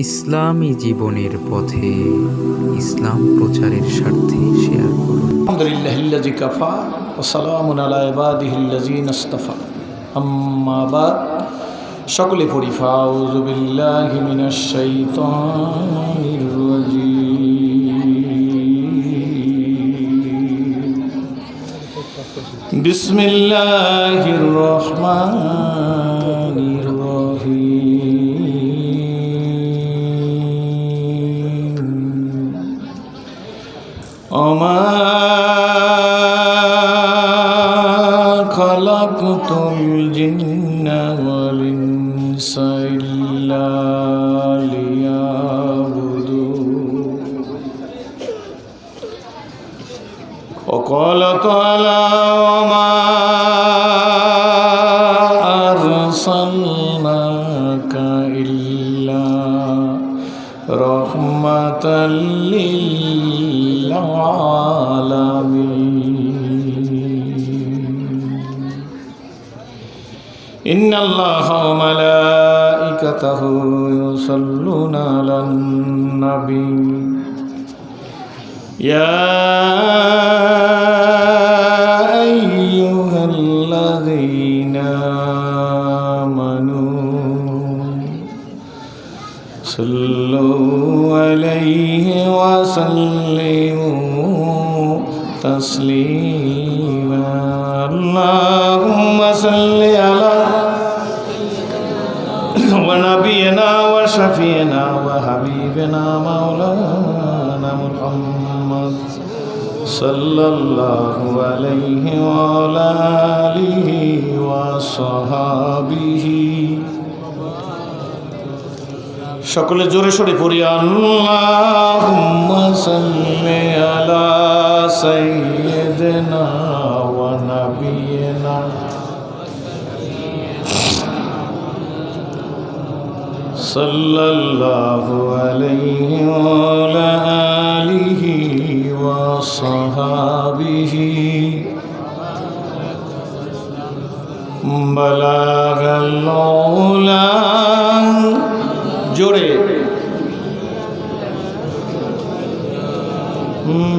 ইসলামী জীবনের পথে ইসলাম প্রচারের স্বার্থে শেয়ার করুন। আলহামদুলিল্লাহিল্লাযী কাফা ওয়া সালামুন আলা ইবাদিহিল্লাযীনা ইসতাফা। আম্মা বাদ। সকলে পড়ি ফাউযু বিল্লাহি মিনাশ শাইতানির রাজীম। বিসমিল্লাহির রহমানির রহিম। ওমা খালাকতুল জিন্না ওয়াল ইনসা ইল্লা লিয়াবুদুন। وقال تعالى وما أرسلناك إلا رحمة للعالمين. إن الله وملائكته يصلون على النبي يا أيها الذين آمنوا صلوا عليه وسلموا تسليما. اللهم صل على ونبينا وشفينا وحبيبنا مولانا محمد صلى الله عليه وعلى آله وصحابه. সকলে জোরে সোরে পড়ি আল্লাহুম্মা সাল্লি আলা সাইয়্যিদিনা ওয়া নাবিয়িনা সাল্লাল্লাহু আলাইহি ওয়া আলা আলিহি ওয়া সাহাবিহি বালাগাল উলা. জোরে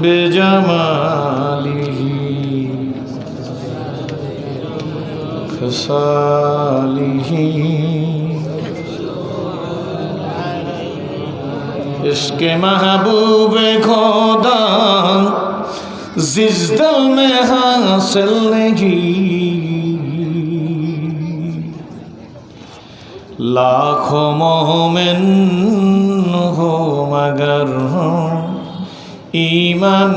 বেজামালিহি খসালিহি इश्क़ महबूब खुदा जिस दिल में हासिल नहीं, लाखों मोमिन हो मगर ईमान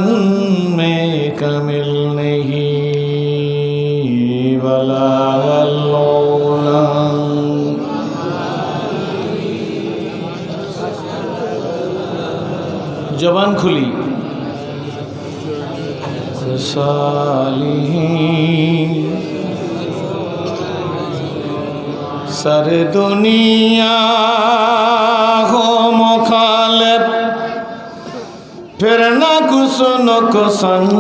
में कमिल नहीं. बलागल उला जबान खुली सारे दुनिया हो मुखालिफ फिर न कुछ न को संग.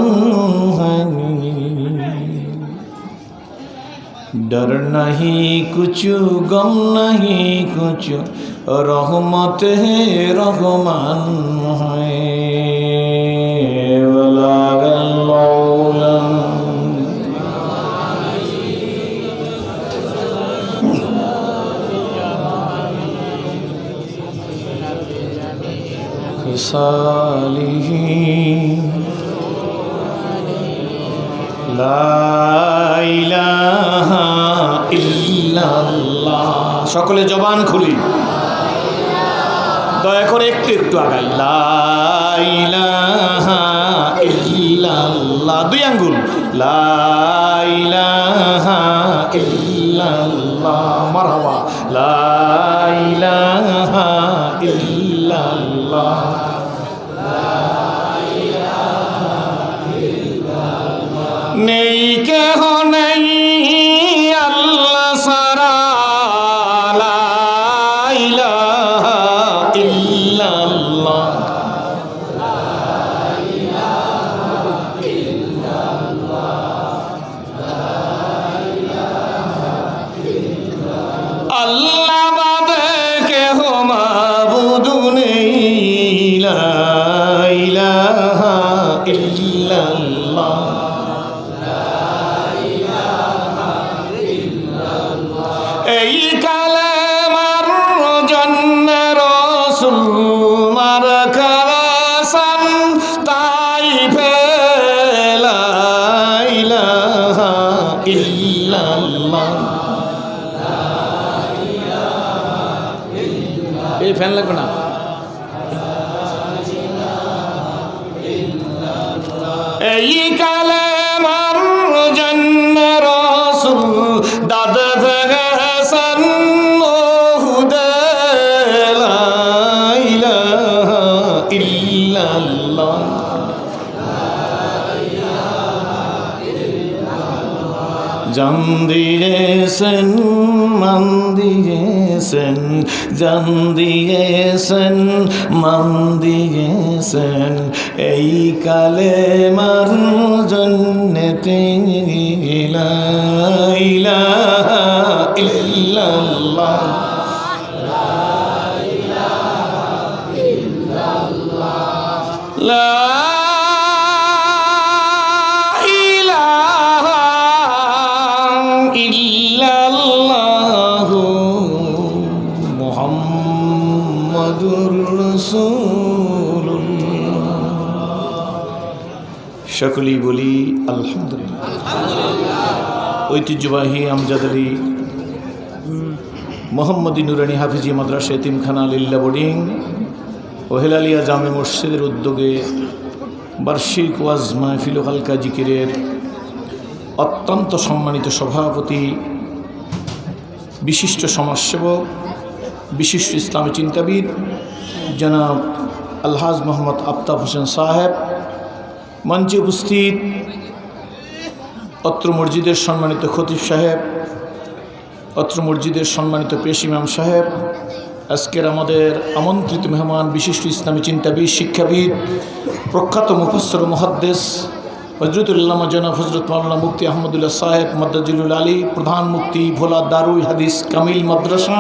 डर नहीं कुछ गम नहीं कुछ रहमत है रहमान है. बलागल मौला खसालिही ला इलाहा इल्लाल्लाह. সকলে জবান খুলি দয়া করে একটু একটু আগাই. লা ইলাহা ইল্লাল্লাহ. দুই আঙ্গুল. লা ইলাহা ইল্লাল্লাহ. মারহাবা. লা ইলাহা ইল্লাল্লাহ. নেই কেহ নেই আল্লাহ সারা. লা ইলাহা ইল্লাল্লাহ. আল্লাহ বাদে কেহ মাবুদ রসুল মার খারাসান তাই ফেলা ইলাহা ইল্লাল্লাহ। এই ফ্যান লাগবে না। এই কালেমার জন্য রসুল দাদ ভেগেছেন ওহুদে লা ইলাহা ইল্লাল্লাহ। জান দিয়েছেন মান দিয়েছেন, জান দিয়েছেন মান দিয়েছেন, এই কালেমার জন্যে লা ইলাহা ইল্লাল্লাহ। লা ইল্লাল্লাহু মুহাম্মাদুর রাসূলুল্লাহ। সকলেই বলি আলহামদুলিল্লাহ। ঐতিহ্যবাহী আমজাদ আলী মোহাম্মদী নুরানী হাফিজি মাদ্রাসা এতিমখানা লিল্লা বোর্ডিং ও হেলালিয়া জামে মসজিদের উদ্যোগে বার্ষিক ওয়াজ মাহফিল ও হালকা জিকিরের অত্যন্ত সম্মানিত সভাপতি, বিশিষ্ট সমাজসেবক, বিশিষ্ট ইসলামী চিন্তাবিদ জনাব আলহাজ মোহাম্মদ আফতাব হোসেন সাহেব, মঞ্চে উপস্থিত অত্র মসজিদের সম্মানিত খতিব সাহেব, অত্র মসজিদের সম্মানিত পেশ ইমাম সাহেব, আজকের আমাদের আমন্ত্রিত মেহমান বিশিষ্ট ইসলামী চিন্তাবিদ, শিক্ষাবিদ, প্রখ্যাত মুফাসসির ও মুহাদ্দিস হজরতুল্লামা জনাব হজরত মাওলানা মুফতি আহমদুল্লাহ সাহেব মাদ্দাজিলুল আলী, প্রধান মুফতি ভোলা দারুল হাদিস কামিল মাদ্রাসা,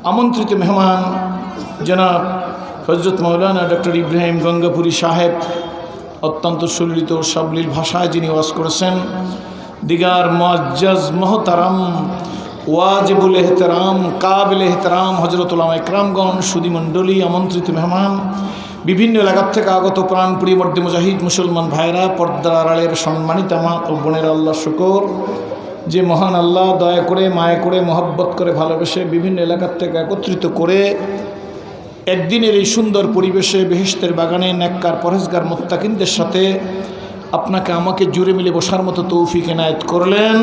আমন্ত্রিত মেহমান জনাব হজরত মাওলানা ডক্টর ইব্রাহিম গঙ্গাপুরী সাহেব, অত্যন্ত সুললিত সাবলীল ভাষায় যিনি ওয়াজ করেছেন, দিগার মুআজ্জাজ মোহতারাম ওয়াজিবুল এহতেরাম কাবিল এহতেরাম হজরত উলামা ইকরামগণ, সুধীমণ্ডলী, আমন্ত্রিত মেহমান, বিভিন্ন এলাকার থেকে আগত প্রাণপ্রিয় মর্দে মুজাহিদ মুসলমান ভাইরা, পর্দার আড়ালের সম্মানিত মা ও বোনেরা, আল্লাহ শুকর যে মহান আল্লাহ দয়া করে মায়া করে মহব্বত করে ভালোবেসে বিভিন্ন এলাকার থেকে একত্রিত করে একদিনের এই সুন্দর পরিবেশে বেহেশতের বাগানে নেককার পরহেজগার মুত্তাকিনদের সাথে আপনাকে আমাকে জুড়ে মিলে বসার মতো তৌফিক এনায়েত করলেন।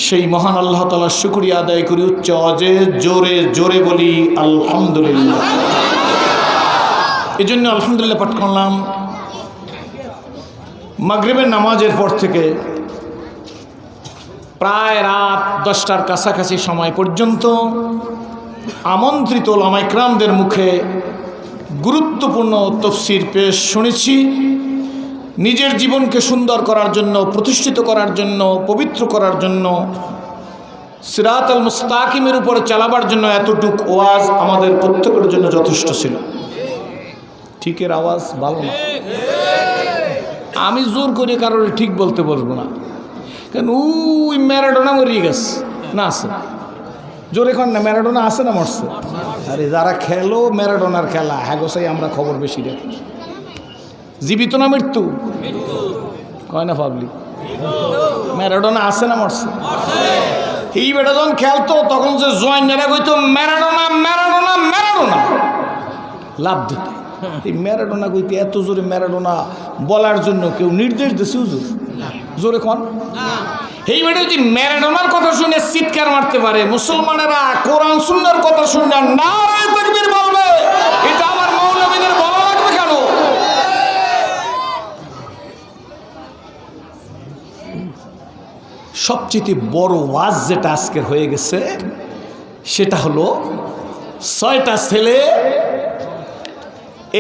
সেই মহান আল্লাহ তাআলার শুকরিয়া আদায় করি উচ্চ আওয়াজে জোরে জোরে বলি আলহামদুলিল্লাহ। এই জন্য আলহামদুলিল্লাহ পাঠ করলাম। মাগরিবের নামাজের পর থেকে প্রায় রাত 10টার কাছাকাছি সময় পর্যন্ত আমন্ত্রিত উলামা ইকরামদের মুখে গুরুত্বপূর্ণ তাফসীর পেশ শুনেছি। নিজের জীবনকে সুন্দর করার জন্য, প্রতিষ্ঠিত করার জন্য, পবিত্র করার জন্য, সিরাতাল মুস্তাকিমের উপরে চালাবার জন্য এতটুক ওয়াজ আমাদের প্রত্যেকের জন্য যথেষ্ট ছিল। ঠিকের আওয়াজ ভালো না, আমি জোর করে কারোর ঠিক বলতে বলবো না, কেন ওই ম্যারাডোনা মরিয়ে গেছে না, আছে জোরে এখন না, ম্যারাডোনা আছে না মরছে? আরে যারা খেলো ম্যারাডোনার খেলা হ্যাঁ গোসাই আমরা খবর বেশি দেখি। জীবিত না মৃত্যু কয় না পাবলিক? ম্যারাডোনা আছে না মরছে? এই বেটা যখন খেলতো তখন যে জয়েন্টারা কইতো ম্যারাডোনা ম্যারাডোনা ম্যারাডোনা, লাভ দিত। এই ম্যারাডোনা কইতে এত জোরে ম্যারাডোনা বলার জন্য কেউ নির্দেশ দিছে হুজুর? জোরে কোন এই বেটা যদি ম্যারাডোনার কথা শুনে চিৎকার মারতে পারে, মুসলমানেরা কোরআন সুন্নাহর কথা শুনে নারে তাকবীর বলবে, এটা আমার মৌলবীদের বলা লাগবে কেন? সবচেয়ে বড় ওয়াজ যেটা আজকের হয়ে গেছে সেটা হলো 6টা ছেলে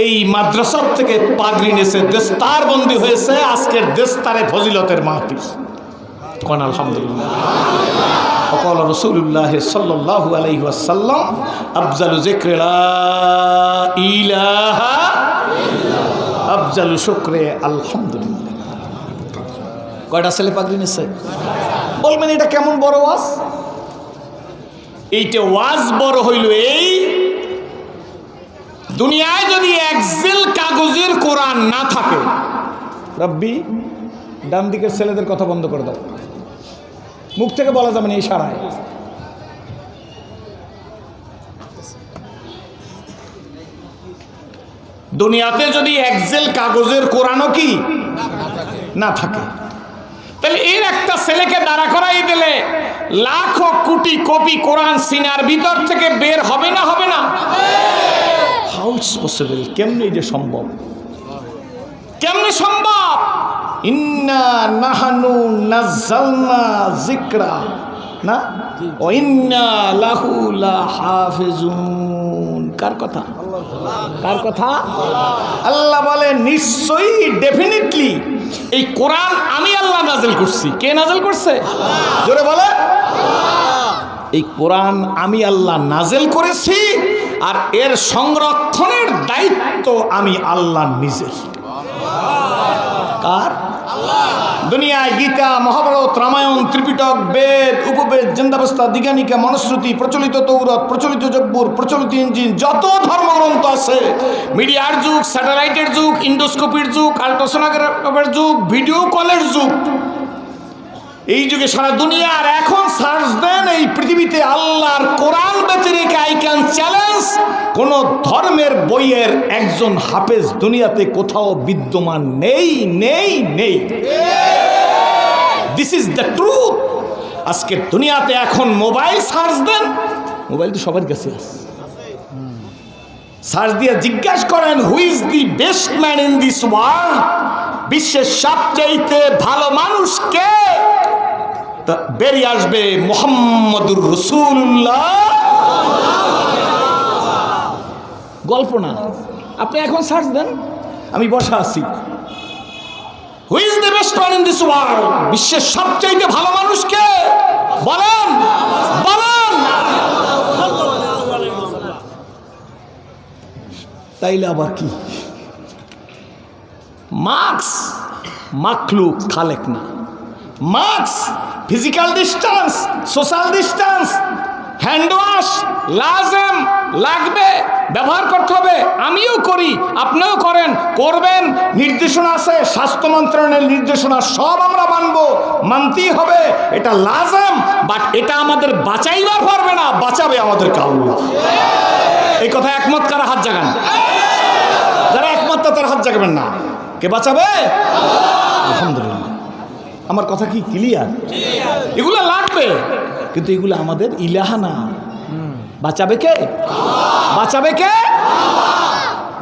এই মাদ্রাসার থেকে পাগড়ি নিয়েছে, দেস্তার বন্দী হয়েছে। আজকের দেস্তারে ফজিলতের মাহফিল কোন আলহামদুলিল্লাহ। وقال رسول الله صلى الله عليه وسلم أفضل ذكر لا إله إلا الله أفضل شكر الحمد لله। কয়টা ছেলে পাগড়ি নিয়েছে? বলবেন এটা কেমন বড় ওয়াজ? এইটা ওয়াজ বড় হইল এই দুনিয়ায় যদি একজেল কাগজের কোরআন না থাকে, রব্বি ডান দিকের ছেলেদের কথা বন্ধ করে দাও, মুখ থেকে বলা যাবে না ইশারায়। দুনিয়াতে যদি একজেল কাগজের কোরআনও কি না থাকে, তাহলে এর একটা ছেলেকে দাঁড়া করাই দিলে লাখো কোটি কপি কোরআন সিনার ভিতর থেকে বের হবে না হবে না? How it's possible? কেমনে এটা সম্ভব? কেমনে সম্ভব? ইন্না নাহানু নাযালনা যিকরা না ও ইন্না লাহু লাহাফিজুন। কার কথা? কার কথা? আল্লাহ বলে নিশ্চয়ই, ডেফিনেটলি এই কোরআন আমি আল্লাহ নাযিল করছি। কে নাযিল করছে? জোরে বলে। এই কোরআন আমি আল্লাহ নাযিল করেছি, আর এর সংরক্ষণের দায়িত্ব আমি আল্লাহ নিজের। কার? দুনিয়ায় গীতা, মহাভারত, রামায়ণ, ত্রিপিটক, বেদ, উপবেদ, জিন্দাবস্তা, দিগানিকা, মনুশ্রুতি, প্রচলিত তৌরত, প্রচলিত জব্বুর, প্রচলিত ইঞ্জিন, যত ধর্মগ্রন্থ আছে, মিডিয়ার যুগ, স্যাটেলাইটের যুগ, ইন্ডোস্কোপির যুগ, আল্ট্রাসোনোগ্রাফের যুগ, ভিডিও কলের যুগ, এই যুগে সারা দুনিয়ার এখন সার্চ দেন এই পৃথিবীতে আল্লাহর কোরআন বেঁচে রেখে আই ক্যান চ্যালেঞ্জ কোন ধর্মের বইয়ের একজন হাফেজ দুনিয়াতে কোথাও বিদ্যমান নেই নেই নেই। This is the truth. আজকে দুনিয়াতে এখন মোবাইল সার্চ দেন, মোবাইল তো সবার কাছে আছে, সার্চ দিয়ে জিজ্ঞাসা করেন who is the best man in this world, বিশ্বের সবচাইতে ভালো মানুষ কে, তা বেরিয়ে আসবে মুহাম্মদুর রাসূলুল্লাহ। গল্প না, আপনি এখন সার্চ দেন, আমি বসা আছি, who is the best man in this world, বিশ্বের সবচাইতে ভালো মানুষ কে, বলেন বলেন। তাইলে আবার কি? মার্কস মাখলুক খালেক না। Mask, physical distance, social distance, hand wash লাজেম, লাগবে, ব্যবহার করতে হবে। আমিও করি, আপনিও করেন, করবেন, নির্দেশনা আছে, স্বাস্থ্য মন্ত্রণালয়ের নির্দেশনা, সব আমরা মানবো, মানতেই হবে, এটা লাজেম। বাট এটা আমাদের বাঁচাইবার পারবে না, বাঁচাবে আমাদেরকে আল্লাহ। এই কথা একমত কারা? হাত জাগান। যারা একমত তারা হাত জাগাবেন না। কে বাঁচাবে? আলহামদুলিল্লাহ। আমার কথা কি ক্লিয়ার? এগুলো লাগবে, কিন্তু এগুলো আমাদের ইলাহা না। বাঁচাবে কে? বাঁচাবে কে?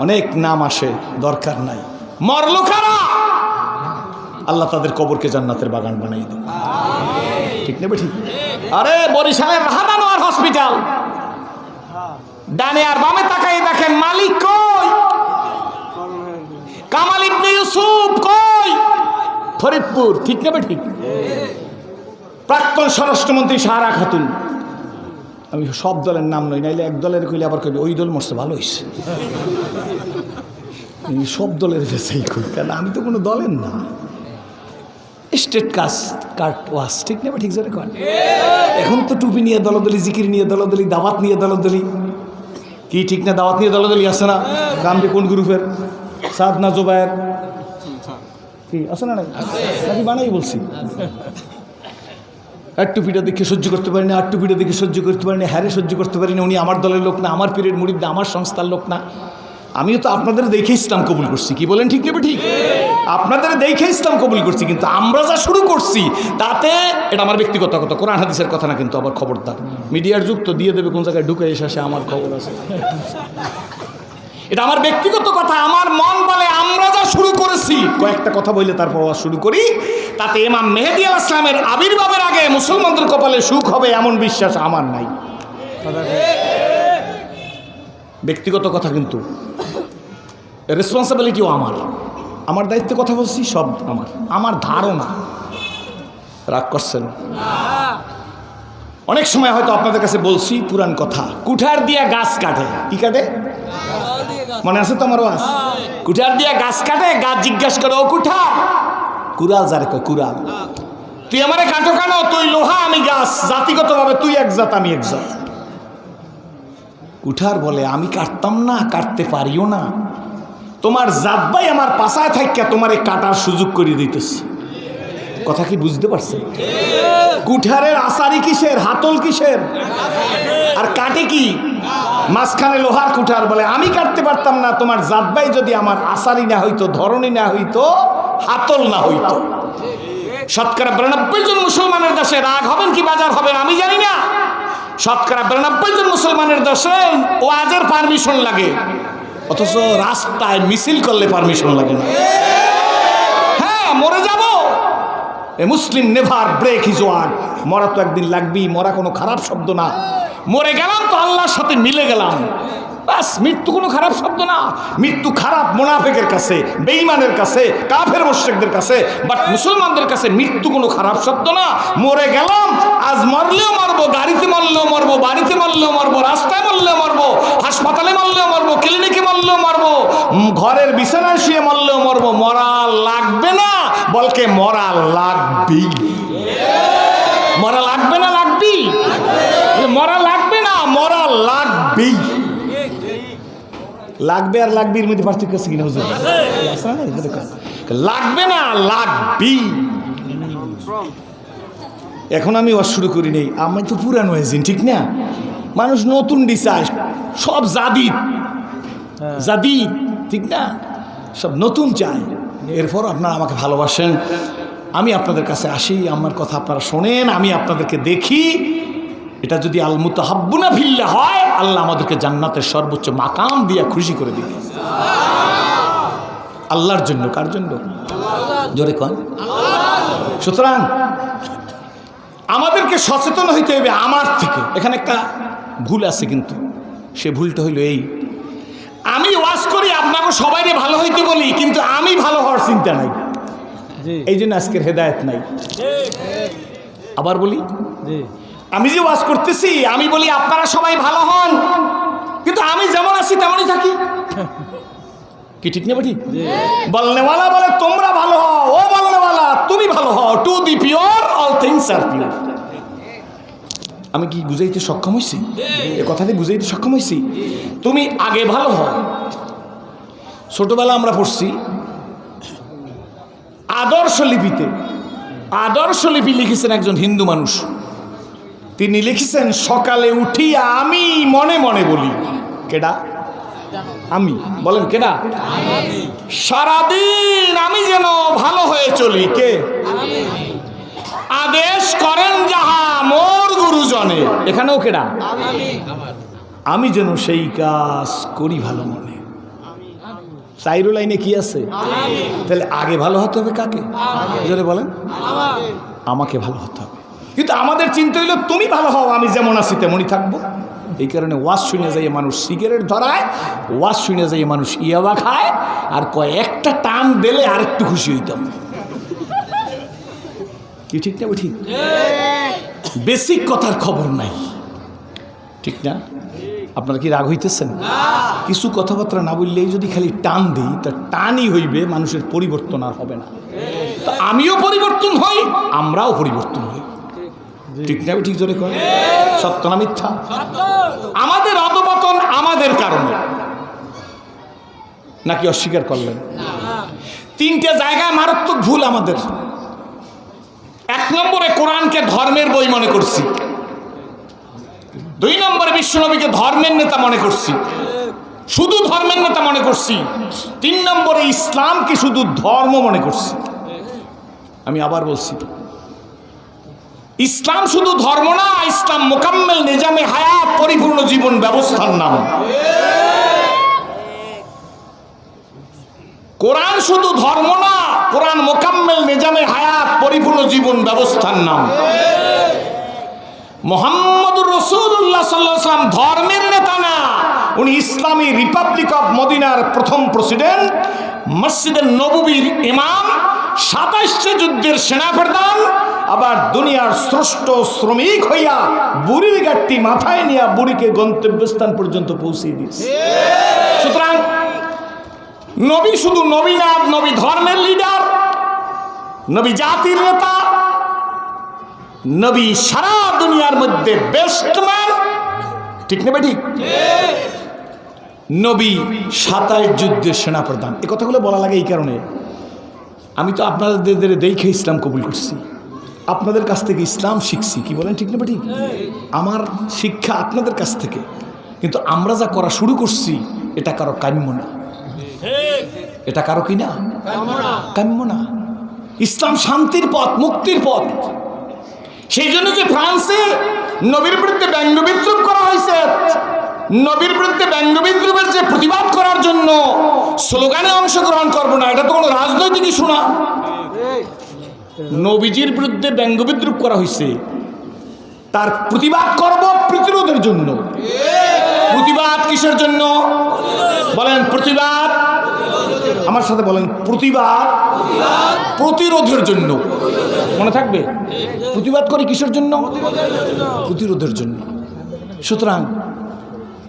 অনেক নাম আসে, দরকার নাই। মরলো কারা? আল্লাহ তাদের কবরকে জান্নাতের বাগান বানাই দেবে। ঠিক নেবে? ঠিক। আরে বরিশালের রাহাদানোয়ার হসপিটাল, ডানে আর বামে তাকাই দেখেন মালিক কই, কামাল ইবনে ইউসুফ কই, ফরিদপুর। ঠিক নেবে? ঠিক। প্রাক্তন স্বরাষ্ট্রমন্ত্রী সাহারা খাতুন, আমি সব দলের নাম নই, নাইলে এক দলের কইলে আবার কইবে ওই দল মরছে ভালো হয়েছে। সব দলের বেশাই কই, কারণ আমি তো কোনো দলের না। স্টেট কার্ড ওয়াস। ঠিক নেবে? ঠিক জোরে কর। এখন তো টুপি নিয়ে দলদলি, জিকির নিয়ে দলদলি, দাওয়াত নিয়ে দলদলি। কি ঠিক না? দাওয়াত নিয়ে দলদলি আছে না? কামটি কোন গ্রুপের? সাদ না জোবায়ের কি আছে না? নাকি বানাই বলছি? আর টুপিটা দেখে সহ্য করতে পারি না, আর টুপিটা দেখে সহ্য করতে পারি না, হ্যারে সহ্য করতে পারি না, উনি আমার দলের লোক না, আমার পীরের মুরিদ না, আমার সংস্থার লোক না। আমিও তো আপনাদের দেখে ইসলাম কবুল করছি। কি বলেন? ঠিক নেবে? ঠিক। আপনাদের দেখে ইসলাম কবুল করছি, কিন্তু আমরা যা শুরু করছি তাতে, এটা আমার ব্যক্তিগত কথা, কোরআন হাদিসের কথা না কিন্তু। আবার খবরদার, মিডিয়ার যুগ তো দিয়ে দেবে কোন জায়গায় ঢুকে এসে আমার খবর আছে। এটা আমার ব্যক্তিগত কথা। আমার মন বলে আমরা যা শুরু করেছি, কয়েকটা কথা বললে তারপর শুরু করি, তাতে ইমাম মেহেদী আলাইহিস সালামের আবির্ভাবের আগে মুসলমানদের কপালে সুখ হবে এমন বিশ্বাস আমার নাই। ব্যক্তিগত কথা, কিন্তু রেসপন্সিবিলিটিও আমার। আমার দায়িত্বে কথা বলছি, সব আমার ধারণা। রাগ করছেন? অনেক সময় হয়তো আপনাদের কাছে বলছি পুরান কথা, কুঠার দিয়া গাছ কাটে। কি কাটে? মনে আছে তো আমারও আছে। কুঠার দিয়া গাছ কাটে, গাছ জিজ্ঞাসা করে ও কুঠার, কুড়াল যারে কয় কুড়াল, তুই আমারে কাটো কেন? তুই লোহা, আমি গাছ, জাতিগতভাবে তুই এক জাত আমি এক জাত। কুঠার বলে আমি কাটতাম না, কাটতে পারিও না, তোমার জাত ভাই আমার পাশায় থাইকা তোমার এই কাটার সুযোগ করে দিতেছে। কথা কি বুঝতে পারছেন? কুঠারের আসারি কিসের, হাতল কিসের, আর কাটে কি মাঝখানে লোহার কুঠার। বলে আমি কাটতে পারতাম না, তোমার জাত ভাই যদি আমার আসারি না হইতো, ধরনী না হইতো, হাতল না হইতো। শতকরা 92 জন মুসলমানের দেশে রাগ হবেন কি বাজার হবেন আমি জানি না। শতকরা 92 জন মুসলমানের দেশে ওয়াজের পারমিশন লাগে, অথচ রাস্তায় মিছিল করলে পারমিশন লাগে না। হ্যাঁ, মরে যাব, এ মুসলিম নেভার ব্রেক হিজ ওয়ার্ড। মরা তো একদিন লাগবেই, মরা কোনো খারাপ শব্দ না। মরে গেলাম তো আল্লাহর সাথে মিলে গেলাম, বাস। মৃত্যু কোনো খারাপ শব্দ না। মৃত্যু খারাপ মুনাফিকের কাছে, বেঈমানের কাছে, কাফের মুশরিকদের কাছে, বাট মুসলমানদের কাছে মৃত্যু কোনো খারাপ শব্দ না। মরে গেলাম, আজ মরলেও মরবো, গাড়িতে মরলেও মরবো, বাড়িতে মরলেও মরবো, রাস্তায় মরলেও মরবো, হাসপাতালে মরলেও মরবো, ক্লিনিকে মরলেও মরবো, ঘরের বিছানায় শুয়ে মরলেও মরবো। মরা লাগবে না, বলকে মরা লাগবেই। মরা লাগবে না, লাগবেই। মরা লাগবে না, মরা লাগবেই। লাগবে আর লাগবির মধ্যে পার্থক্য আছে কিনা হুজুর? লাগবে না, লাগবি। এখন আমি ওয়াজ শুরু করি নেই, আমি তো পুরানো হয়েছি, ঠিক না? মানুষ নতুন ডিসাইড, সব জাদিদ জাদিদ, ঠিক না? সব নতুন চায়। এরপর আপনারা আমাকে ভালোবাসেন, আমি আপনাদের কাছে আসি, আমার কথা আপনারা শোনেন, আমি আপনাদেরকে দেখি। এটা যদি আল মুতাহাব্বুনা ফিল্লাহ হয়, আল্লাহ আমাদেরকে জান্নাতের সর্বোচ্চ মাকাম দিয়ে খুশি করে দিবে। আল্লাহর জন্য। কার জন্য? জোরে কন। সুতরাং আমাদেরকে সচেতন হইতে হবে আমার থেকে। এখানে একটা ভুল আছে, কিন্তু সে ভুলটা হইল এই, আমি ওয়াজ করি আপনাকে সবাইকে ভালো হইতে বলি, কিন্তু আমি ভালো হওয়ার চিন্তা নাই। এই জন্য আজকের হেদায়েত নাই। আবার বলি, আমি যে ওয়াজ করতেছি আমি বলি আপনারা সবাই ভালো হন, কিন্তু আমি যেমন আছি তেমনই থাকি। কি ঠিক না ঠিক? বলনেওয়ালা বলে তোমরা ভালো হও, ও বলনেওয়ালা তুমি ভালো হও। To the pure all things are pure. আমি কি বুঝাইতে সক্ষম হয়েছি? এ কথাটি বুঝাইতে সক্ষম হয়েছি? তুমি আগে ভালো হও। ছোটবেলা আমরা পড়ছি আদর্শ লিপিতে, আদর্শ লিপি লিখেছেন একজন হিন্দু মানুষ। তিনি লিখেছেন, সকালে উঠিয়া আমি মনে মনে বলি। কেডা? আমি। বলেন কেডা? সারাদিন আমি যেন ভালো হয়ে চলি। কে? আদেশ করেন যাহা মোর গুরুজনে। এখানেও কেডা? আমি যেন সেই কাজ করি ভালো মনে। চাইরো লাইনে কি আছে? তাহলে আগে ভালো হতে হবে কাকে? জোরে বলেন। আমাকে ভালো হতে হবে। কিন্তু আমাদের চিন্তা হইল তুমি ভালো হও, আমি যেমন আছি তেমনই থাকবো। এই কারণে ওয়াজ শুনে যাইয়ে মানুষ সিগারেট ধরায়, ওয়াজ শুনে যাইয়ে মানুষ ইয়াবা খায়, আর কয়েকটা টান দিলে আর একটু খুশি হইতাম। কি ঠিক না? ঠিক। বেসিক কথার খবর নাই, ঠিক না? আপনারা কি রাগ হইতেছেন? কিছু কথাবার্তা না বললেই যদি খালি টান দিই, তা টানই হইবে, মানুষের পরিবর্তন আর হবে না। তা আমিও পরিবর্তন হই, আমরাও পরিবর্তন হই। ঠিক না? ঠিক জোরে কয়। সত্য না মিথ্যা? আমাদের অধপতন আমাদের কারণে, নাকি অস্বীকার করলেন? তিনটে জায়গায় মারাত্মক ভুল আমাদের। এক নম্বরে কোরআনকে ধর্মের বই মনে করছি। দুই নম্বরে বিশ্বনবীকে ধর্মের নেতা মনে করছি, শুধু ধর্মের নেতা মনে করছি। তিন নম্বরে ইসলামকে শুধু ধর্ম মনে করছি। আমি আবার বলছি, ইসলাম শুধু ধর্ম না, ইসলাম মোকাম্মেল নিজামে হায়াত, পরিপূর্ণ জীবন ব্যবস্থার নাম। কোরআন শুধু ধর্ম না, কোরআন মোকাম্মেল নিজামে হায়াত, পরিপূর্ণ জীবন ব্যবস্থার নাম। মুহাম্মদুর রাসূলুল্লাহ সাল্লাল্লাহু আলাইহি ওয়াসাল্লাম ধর্মের নেতা না, উনি ইসলামী রিপাবলিক অফ মদিনার প্রথম প্রেসিডেন্ট, মসজিদের নববীর ইমাম, 27 যুদ্ধের সেনাপ্রধান, আবার দুনিয়ার স্রষ্ট শ্রমিক হইয়া বুড়ির গাড়ি মাথায় নিয়ে বুড়িকে গন্তব্যস্থান পর্যন্ত পৌঁছে দিয়েছে। সুতরাং নবী শুধু নবী না, নবী ধর্মের লিডার, নবী জাতির নেতা, নবী সারা দুনিয়ার মধ্যে বেস্ট ম্যান। ঠিক না ঠিক? নবী 27 যুদ্ধের সেনাপ্রধান। এই কথাগুলো বলা লাগে এই কারণে, আমি তো আপনাদের দেখে ইসলাম কবুল করছি, আপনাদের কাছ থেকে ইসলাম শিখছি, কি বলেন ঠিক না ঠিক? আমার শিক্ষা আপনাদের কাছ থেকে, কিন্তু আমরা যা করা শুরু করছি এটা কারো কাম্য না, এটা কারো কি না, কাম্য না। ইসলাম শান্তির পথ, মুক্তির পথ। সেই জন্য যে ফ্রান্সে নবীর বিরুদ্ধে ব্যঙ্গ বিদ্রুপ করা হয়েছে, নবীর বিরুদ্ধে ব্যঙ্গ বিদ্রুপের যে প্রতিবাদ করার জন্য স্লোগানে অংশগ্রহণ করবো না, এটা তো কোনো রাজনৈতিক ইস্যু না। নবীজির বিরুদ্ধে ব্যঙ্গ বিদ্রুপ করা হয়েছে, তার প্রতিবাদ করব প্রতিরোধের জন্য। প্রতিবাদ কিসের জন্য বলেন? প্রতিবাদ, আমার সাথে বলেন, প্রতিবাদ প্রতিরোধের জন্য। মনে থাকবে, প্রতিবাদ করি কিসের জন্য? প্রতিরোধের জন্য। সুতরাং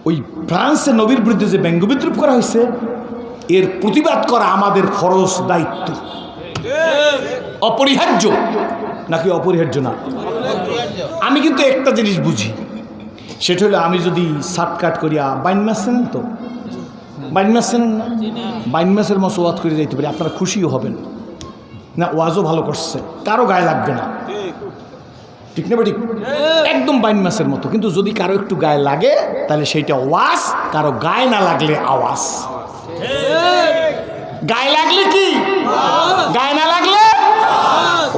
ওই ফ্রান্সে নবীর বিরুদ্ধে যে ব্যঙ্গ বিদ্রুপ করা হয়েছে, এর প্রতিবাদ করা আমাদের ফরজ দায়িত্ব। অপরিহার্য নাকি অপরিহার্য না? আমি কিন্তু একটা জিনিস বুঝি, সেটা হলো আমি যদি শার্টকাট করিয়া বাইন মাছ চেনেন তো? বাইন মাছ চেনেন না? বাইন মাছের মতো ওয়াজ করে যাইতে পারি, আপনারা খুশিও হবেন না, ওয়াজও ভালো করছে, কারো গায়ে লাগবে না, ঠিক না ঠিক? একদম বাইন মাছের মতো। কিন্তু যদি কারো একটু গায়ে লাগে তাহলে সেইটা ওয়াজ, কারো গায়ে না লাগলে আওয়াজ। গায়ে লাগলে কি, গায়ে না লাগলে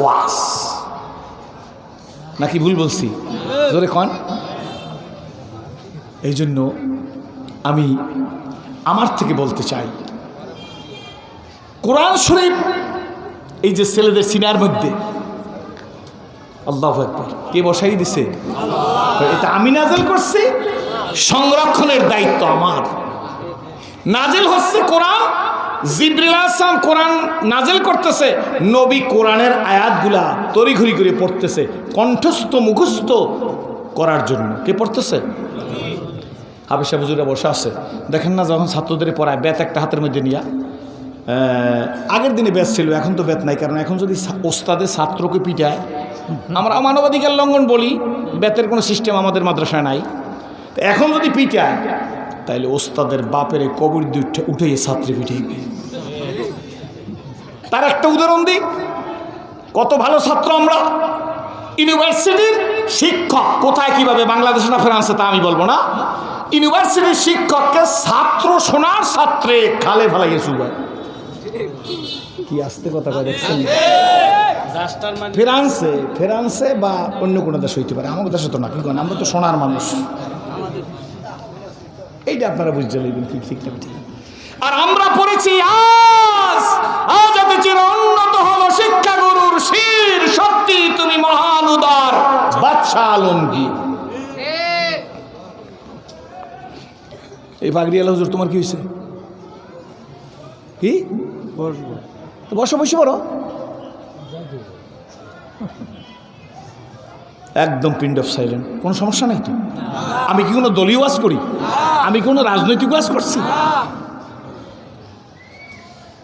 ওয়াজ। নাকি ভুল বলছি? জোরে কন। এই জন্য আমি আমার থেকে বলতে চাই, কোরআন শরীফ এই যে ছেলেদের সিনার মধ্যে, আল্লাহু আকবার, কে বসাই দিছে? এটা আমি নাজেল করছি, সংরক্ষণের দায়িত্ব আমার। নাজেল হচ্ছে কোরআন, জিবরিল আলাইহিস সালাম কোরআন নাজেল করতেছে, নবী কোরআনের আয়াতগুলা তড়িঘড়ি করে পড়তেছে কণ্ঠস্থ মুখস্থ করার জন্য। কে পড়তেছে? হাফেজ সাহেব হুজুরা বসে আছে, দেখেন না, যখন ছাত্রদের পড়ায় বেত একটা হাতের মধ্যে নিয়া, আগের দিনে বেত ছিল, এখন তো বেত নাই, কারণ এখন যদি ওস্তাদের ছাত্রকে পিটায়, আমরা মানবাধিকার লঙ্ঘন বলি, বেতের কোনো সিস্টেম আমাদের মাদ্রাসায় নাই। তো এখন যদি পিটায় তাইলে ওস্তাদের বাপের কবর দিয়ে উঠে ছাত্রী পিঠে। তার একটা উদাহরণ দিই, কত ভালো ছাত্র আমরা। ইউনিভার্সিটির শিক্ষক কোথায় কিভাবে, বাংলাদেশে না ফ্রান্সে তা আমি বলবো না, ইউনিভার্সিটির শিক্ষককে ছাত্র সোনার ছাত্রে খালে ফেলাইয়ে শুবায়। কি আসতে কথা কয় দেখছেন? ফ্রান্সে বা অন্য কোনো দেশ হইতে পারে, আমাদের দেশে তো না। কি করেন, আমরা তো সোনার মানুষ, এইটা আপনারা বুঝতে লাগবেন কি ঠিক না ঠিক। আর আমরা পড়েছি আজ এত চির উন্নত হলো শিক্ষাগুরুর শির, সত্যি তুমি মহান উদার বাদশাহ আলমগীর। এই পাগড়ি আলা হুজুর, তোমার কি হয়েছে? কি বসো, বসে পড়ো। একদম পিন্ড অফ সাইলেন্ট, কোনো সমস্যা নাই তো? আমি কি কোনো দলীয় ওয়াজ করি? আমি কোনো রাজনৈতিক ওয়াজ করছি?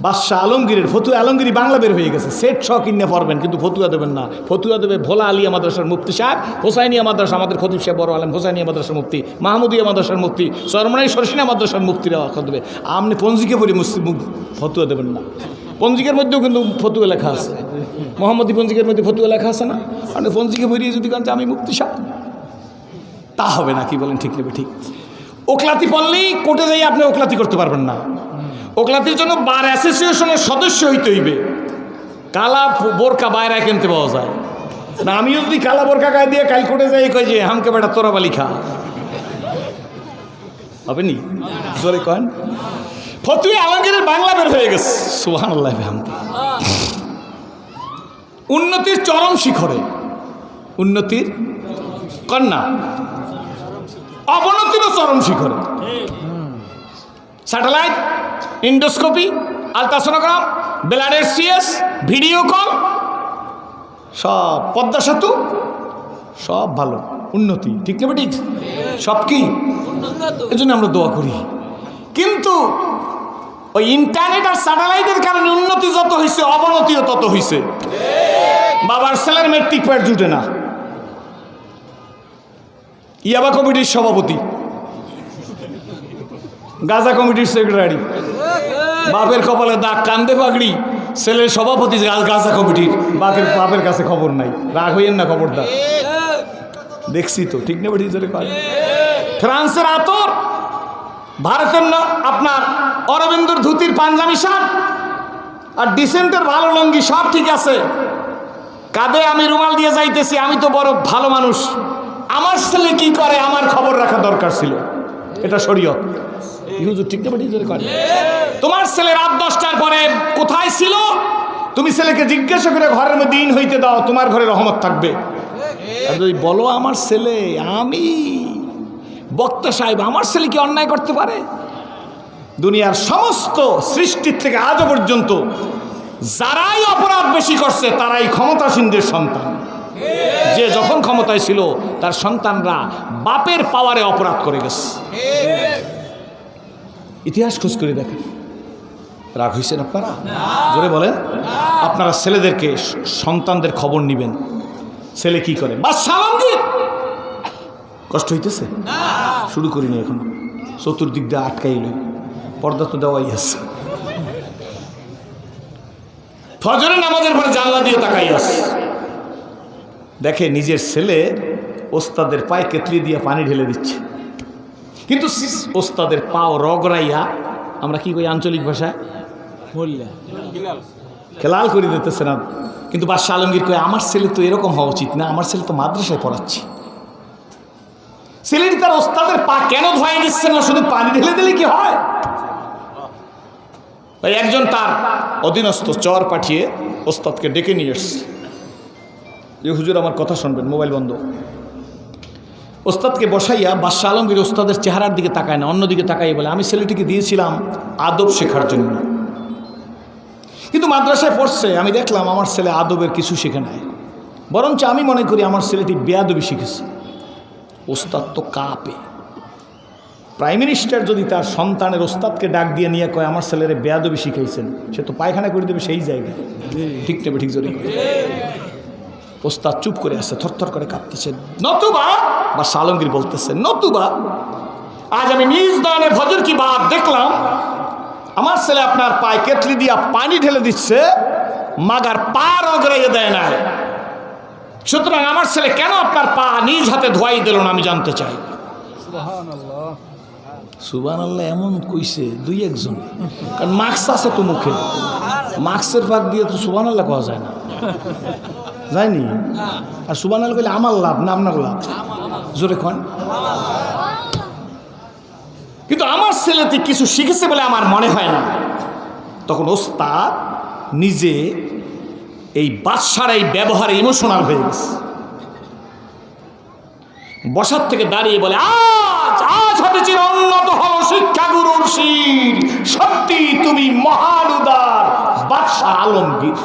বাদশাহ আলমগীরের ফতুয়া, আলমগীরি বাংলা বের হয়ে গেছে, সেট ছ কিনে পড়বেন, কিন্তু ফতুয়া দেবেন না। ফতুয়া দেবে ভোলা আলিয়া মাদ্রাসার মুফতি সাহেব, হোসাইনিয়া মাদ্রাসা আমাদের খতিব সাহেব বড় আলেম, হোসাইনিয়া মাদ্রাসার মুফতি, মাহমুদিয়া মাদ্রাসার মুফতি, চরমনাই সরসিনা মাদ্রাসার মুফতিরা দেবে। আপনি পঞ্জিকে পড়ি মুসলিম ফতুয়া দেবেন না। পঞ্জিকের মধ্যেও কিন্তু ফতুয়া লেখা আছে, মোহাম্মদী পঞ্জিকের মধ্যে ফতুয়া লেখা আছে না? আপনি পঞ্জিকে পড়িয়ে যদি কান আমি মুফতি সাহেব, তা হবে না। কি বলেন ঠিক নেবে? ঠিক। ওকলাতি পড়লেই কোর্টে যাই আপনি ওকলাতি করতে পারবেন না। ওকলাতির জন্য বার অ্যাসোসিয়েশনের সদস্য হইতে হইবে। কালা বোরকা বাইরে কিনতে পাওয়া যায় না। আমিও যদি কালা বোরকা গায়ে দিয়ে কাল কোর্টে যাই, কই যে হামকে বেটা তোরা বালি খা, হবে নি? জোরে কন। ফতুয়া আলমগীরের বাংলা বের হয়ে গেছে, সুবহানাল্লাহ বিহামদি। উন্নতির চরম শিখরে, উন্নতির কন্যা, অবনতিরও চরম শিখরে। স্যাটেলাইট, ইন্ডোস্কোপি, আলট্রাসোনোগ্রাম, ব্লাডের সিএস, ভিডিও কল, সব পদ্মা সেতু, সব ভালো উন্নতি, ঠিক না ঠিক? সব কি এই জন্য আমরা দোয়া করি। কিন্তু ওই ইন্টারনেট আর স্যাটেলাইটের কারণে উন্নতি যত হয়েছে, অবনতিও তত হয়েছে। বাবার ছেলের মেট্রিক প্যাড জুটে না, ইয়াবা কমিটির সভাপতি গাজা কমিটির সেক্রেটারি, বাপের কপালে দাগ, কান্দে পাগড়ি, ছেলের সভাপতি গাজা কমিটির, বাপের কাছে খবর নাই। রাগ হইয়েন না, খবরদার। দেখছি তো, ঠিক না বেটি? ফ্রান্সের আতর, ভারতের না আপনার অরবিন্দর ধুতির পাঞ্জাবি শার্ট আর ডিসেন্টের ভালো লঙ্গি, সব ঠিক আছে। কাঁধে আমি রুমাল দিয়ে যাইতেছি, আমি তো বড় ভালো মানুষ, আমার ছেলে কি করে আমার খবর রাখা দরকার ছিল। এটা শরীয়ত। হুজুর ঠিক না বেটি? তোমার ছেলে রাত 10টার পরে কোথায় ছিল তুমি ছেলেকে জিজ্ঞাসা করে ঘরের মধ্যে দিন হইতে দাও, তোমার ঘরে রহমত থাকবে। আর যদি বলো আমার ছেলে, আমি বক্তা সাহেব, আমার ছেলে কি অন্যায় করতে পারে? দুনিয়ার সমস্ত সৃষ্টির থেকে আজও পর্যন্ত যারাই অপরাধ বেশি করছে তারাই ক্ষমতাসীনদের সন্তান। যে যখন ক্ষমতায় ছিল তার সন্তানরা বাপের পাওয়ারে অপরাধ করে গেছে। ইতিহাস খোঁজ করে দেখেন। রাগ হয়েছেন আপনারা? জোরে বলেন। আপনারা ছেলেদেরকে, সন্তানদের খবর নিবেন, ছেলে কি করে। বাদশা আলমগীর কষ্ট হইতেছে? শুরু করিনি এখনো, চতুর্দিক দিয়ে আটকাইল, পর্দা তো দেওয়াই আছে। ফজরের নামাজের পরে জানলা দিয়ে তাকাই আছে, দেখে নিজের ছেলে ওস্তাদের পায়ে কেতলি দিয়ে পানি ঢেলে দিচ্ছে, কিন্তু ওস্তাদের পাও রগড়াইয়া, আমরা কি কই আঞ্চলিক ভাষায় খেলাল করে দিতেছে না। কিন্তু বাদশা আলমগীর কয় আমার ছেলে তো এরকম হওয়া উচিত না, আমার ছেলে তো মাদ্রাসায় পড়াচ্ছি। ছেলেটি তার ওস্তাদের পা কেন ধোয়াই দিচ্ছে না, শুধু পানি ঢেলে দিলে কি হয়? তাই একজন তার অধীনস্থ চর পাঠিয়ে ওস্তাদকে ডেকে নিয়ে এসছে, যে হুজুর আমার কথা শুনবেন, মোবাইল বন্ধ। ওস্তাদকে বসাইয়া বাদশা আলমগীর ওস্তাদের চেহারার দিকে তাকায় না, অন্যদিকে তাকাই বলে আমি ছেলেটিকে দিয়েছিলাম আদব শেখার জন্য, কিন্তু মাদ্রাসায় পড়ছে, আমি দেখলাম আমার ছেলে আদবের কিছু শিখে নাই, বরঞ্চ আমি মনে করি আমার ছেলেটি বেয়াদবি শিখেছে। ওস্তাদ তো কাঁপে। প্রাইম মিনিস্টার যদি তার সন্তানের ওস্তাদকে ডাক দিয়ে নিয়ে কয় আমার ছেলেরে বেয়াদবি শিখাইছেন, সে তো পায়খানা করে দেবে সেই জায়গায়। ঠিক নেবে, ঠিক জোরে। ওস্তাদ চুপ করে আছে, থরথর করে কাঁপতেছে। নতুবা বাদশা আলমগীর বলতেছে, নতুবা আজ আমি নিজ দানে ফজর কি বাত দেখলাম, আমার ছেলে আপনার পায়ে কেতলি দিয়া পানি ঢেলে দিচ্ছে, মাগার পা রগড়াইয়ে দেয় না। সুতরাং আমার ছেলে কেন আপনার পা নিজ হাতে ধোয়াই দিল না, আমি জানতে চাই। সুবহানাল্লাহ এমন কইছে দুই একজন, কারণ মাস্ক আছে তো মুখে, মাস্কের ফাঁক দিয়ে তো সুবহানাল্লাহ কওয়া যায় না, যায়নি। আর সুবহানাল্লাহ কইলে আমার লাভ না আপনার লাভ, জোরে কন। কিন্তু আমার ছেলেটি কিছু শিখেছে বলে আমার মনে হয় না। তখন ওস্তাদ নিজে এই বাদশার এই ব্যবহারে ইমোশনাল হয়ে গেছে। বসার থেকে দাঁড়িয়ে বলে, আজ আজ হতে চির উন্নত হল শিক্ষাগুরুর শির, সত্যি তুমি মহান উদার বাদশা আলমগীর।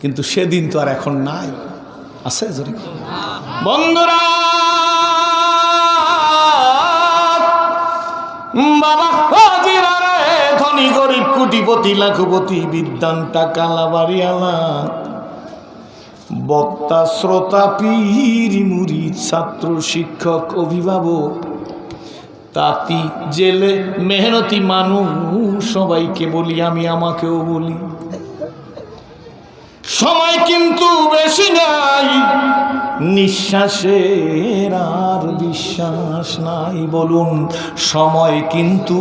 কিন্তু সেদিন তো আর এখন নাই, আছে জোরে বন্ধুরা। বাবা হাজিরা রে, ধনী গরিব কোটিপতি লাখপতি, বিদ্যান টাকা লাবারিয়ালা, বক্তা শ্রোতা পীর মুরিদ, ছাত্র শিক্ষক অভিভাবক, তাঁতি জেলে মেহনতি মানুষ, সবাইকে বলি আমি আমাকেও বলি, সময় কিন্তু বেশি নাই, নিঃশ্বাসের আর বিশ্বাস নাই। বলুন সময় কিন্তু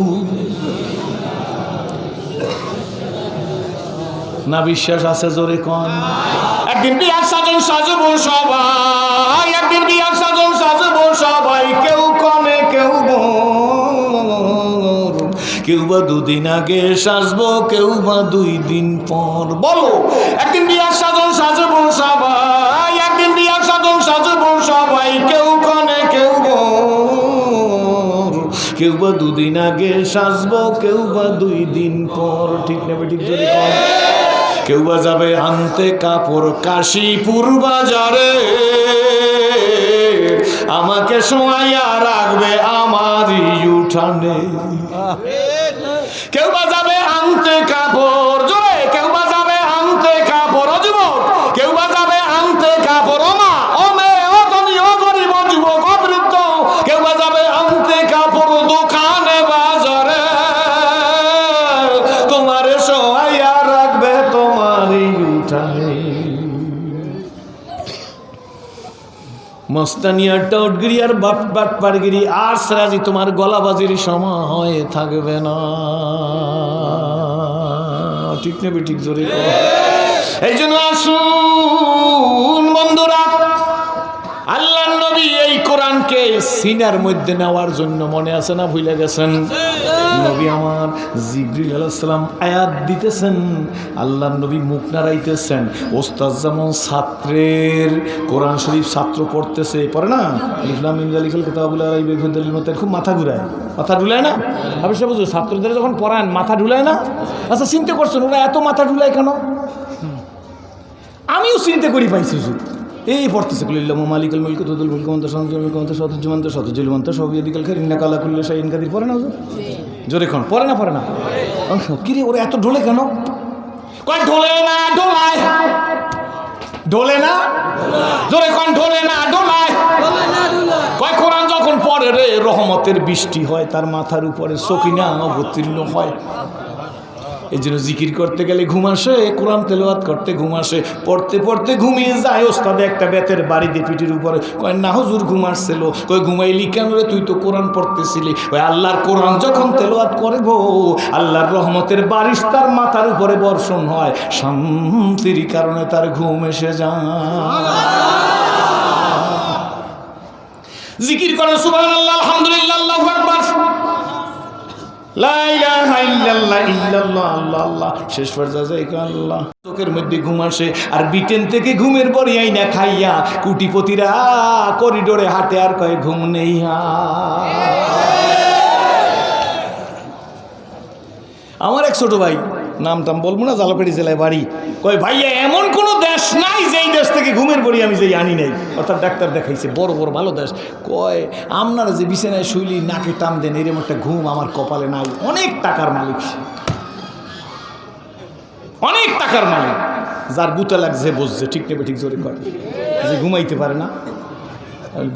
না, বিশ্বাস আছে জোরে কন। একদিন বিয়ার সাজন সাজবো সবাই, একদিন বিয়ার সাজন সাজবো সবাই, কেউ কনে কেউ কেউ বা দুদিন আগে সাজবো, কেউ বা 2 দিন পর। বলো একদিন বিয়ার সাজন সাজবো সবাই, একদিন বিয়ার সাজন সাজবো সবাই, কেউ কনে কেউ কেউ বা 2 দিন আগে সাজবো, কেউ বা 2 দিন পর। ঠিক নেবে, ঠিক জোরে কর। কেউ বা যাবে আনতে কাপড় কাশীপুর বাজারে, আমাকে শোয়াইয়া রাখবে আমারই উঠানে। কেউ বা যাবে আনতে কাপড়, জোরে, কেউ বা যাবে আনতে কাপড়, ও যুবক, কেউ বা যাবে আনতে কাপড়, ও মা, ও মেয়ে, ও ধনী, ও গরিব, ও যুবক, ও বৃদ্ধ, কেউ বা যাবে মস্তানি আর টাউটগিরি আর বাটপাড়গিরি আর সেরাজি তোমার গলাবাজির সময় থাকবে না। ঠিক নেবে ঠিক জোরে এই জন্য আসুন বন্ধুরা, আল্লাহ নবী এই কোরআনকে সিনার মধ্যে নেওয়ার জন্য মনে আছে না ভুলে গেছেন? নবী আমার জিবরিল আলাইহিস সালাম আয়াত দিতেছেন, আল্লাহ নবী মুখ নাড়াইতেছেন। ওস্তাদ যেমন ছাত্রের কোরআন শরীফ ছাত্র পড়তেছে, পড়ে না আলিফ লাম মিম যালিকাল কিতাবুল লা রাইবা ফিহি হুদাল লিল খুব মাথা ঘুরায়, মাথা ঢুলায় না? আমি সব বুঝো ছাত্রদের যখন পড়ান মাথা ঢুলায় না? আচ্ছা চিন্তা করছেন ওরা এত মাথা ঢুলায় কেন? আমিও চিন্তা করি পাইছি এই পড়তেছে কুলিল্লাহু মালিকুল মুলক তুতুল মুলক ওয়া তাশাদুল মুলক ওয়া তাশাদুল মুলক ওয়া তাশাদুল মুলক শাবিয়াদিকাল খাইর ইন্নাকা আলা কুল্লি শাইইন কাদির। পড়ে না হুজুর? জোরে কোন পড়ে না? কি রে ওরা এত ঢোলে কেন? কয় ঢোলে না ঢোলায়, ঢোলে না জোরে কোন ঢোলে না ঢোলায়। কয় কোরআন যখন পড়ে রে রহমতের বৃষ্টি হয়, তার মাথার উপরে সকিনা অবতীর্ণ হয়। এই জন্য জিকির করতে গেলে ঘুম আসে, কোরআন তেলাওয়াত করতে ঘুম আসে, পড়তে পড়তে ঘুমিয়ে যায়। ওস্তাদে একটা বেতের বাড়ি দিয়ে পিঠের উপরে, কয় না হুজুর ঘুম আসছিল। কয় ঘুমাইলি কেন রে? তুই তো কোরআন পড়তেছিলি। ওই আল্লাহর কোরআন যখন তেলাওয়াত করে গো, আল্লাহর রহমতের বারিশ তার মাথার উপরে বর্ষণ হয়, শান্তির কারণে তার ঘুম এসে যায়। জিকির করে সুবহানাল্লাহ, আলহামদুলিল্লাহ, আল্লাহু আকবার, লা ইলাহা ইল্লাল্লাহ, ইল্লাল্লাহ, আল্লাহ আল্লাহ, শেষ পর্যায়ে আল্লাহ। চোখের মধ্যে ঘুম আসে, আর ব্রিটেন থেকে ঘুমের পরে আইনা খাইয়া কুটিপতিরা করিডোরে হাঁটে আর কয় ঘুম নেই। আমার এক ছোট ভাই, নাম টাম বলবো না, জালাপাড়ি জেলায় বাড়ি, কয় ভাইয়া এমন কোনো দেশ নাই যেই দেশ থেকে ঘুমের বড়ি আমি যেই আনি নাই। অর্থাৎ ডাক্তার দেখাইছে বড় বড় ভালো দেশ। কয় আপনারা যে বিছানায় শুইলি নাকে টান দেন, এরকম একটা ঘুম আমার কপালে নাই। অনেক টাকার মালিক, অনেক টাকার মালিক, যার গুতা লাগছে বসছে, ঠিক নেবে ঠিক জোরে করে, যে ঘুমাইতে পারে না,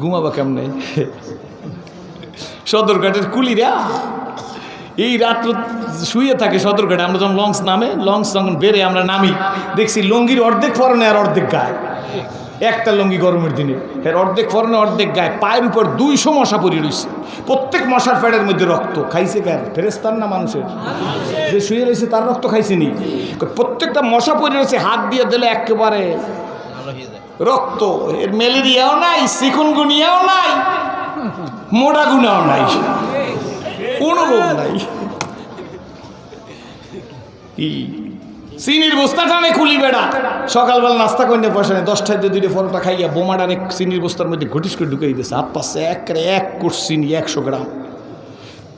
ঘুমাবা কেমনে? সদরঘাটের কুলিরা এই রাত্র শুয়ে থাকে সদরঘাটে। আমরা যখন লঞ্চ নামে, লঞ্চ যখন বেড়ে আমরা নামি, দেখছি লঙ্গির অর্ধেক ফরনে আর অর্ধেক গায়ে। একটা লঙ্গি গরমের দিনে, এর অর্ধেক ফরনে অর্ধেক গায়ে, পায়ের উপর 200 মশা পড়ে রয়েছে। প্রত্যেক মশার পেটের মধ্যে রক্ত। খাইছে কার? ফেরেশতার না মানুষের? যে শুয়ে রয়েছে তার রক্ত খাইছে নি? প্রত্যেকটা মশা পড়ে রয়েছে, হাত দিয়ে দিলে একেবারে রক্ত। এর ম্যালেরিয়াও নাই, চিকুনগুনিয়াও নাই, মোডাগুনাও নাই, কোনো রোগ নাই। চিনির বস্তা টানে কুলি বেড়া, সকালবেলা নাস্তা করে পয়সা নেই, 10টায় 2টা পরোটা খাইয়া বোমাটারে চিনির বস্তার মধ্যে ঘটিস করে ঢুকাই দিয়েছে। হাত পাশে এক কোষ চিনি 100 গ্রাম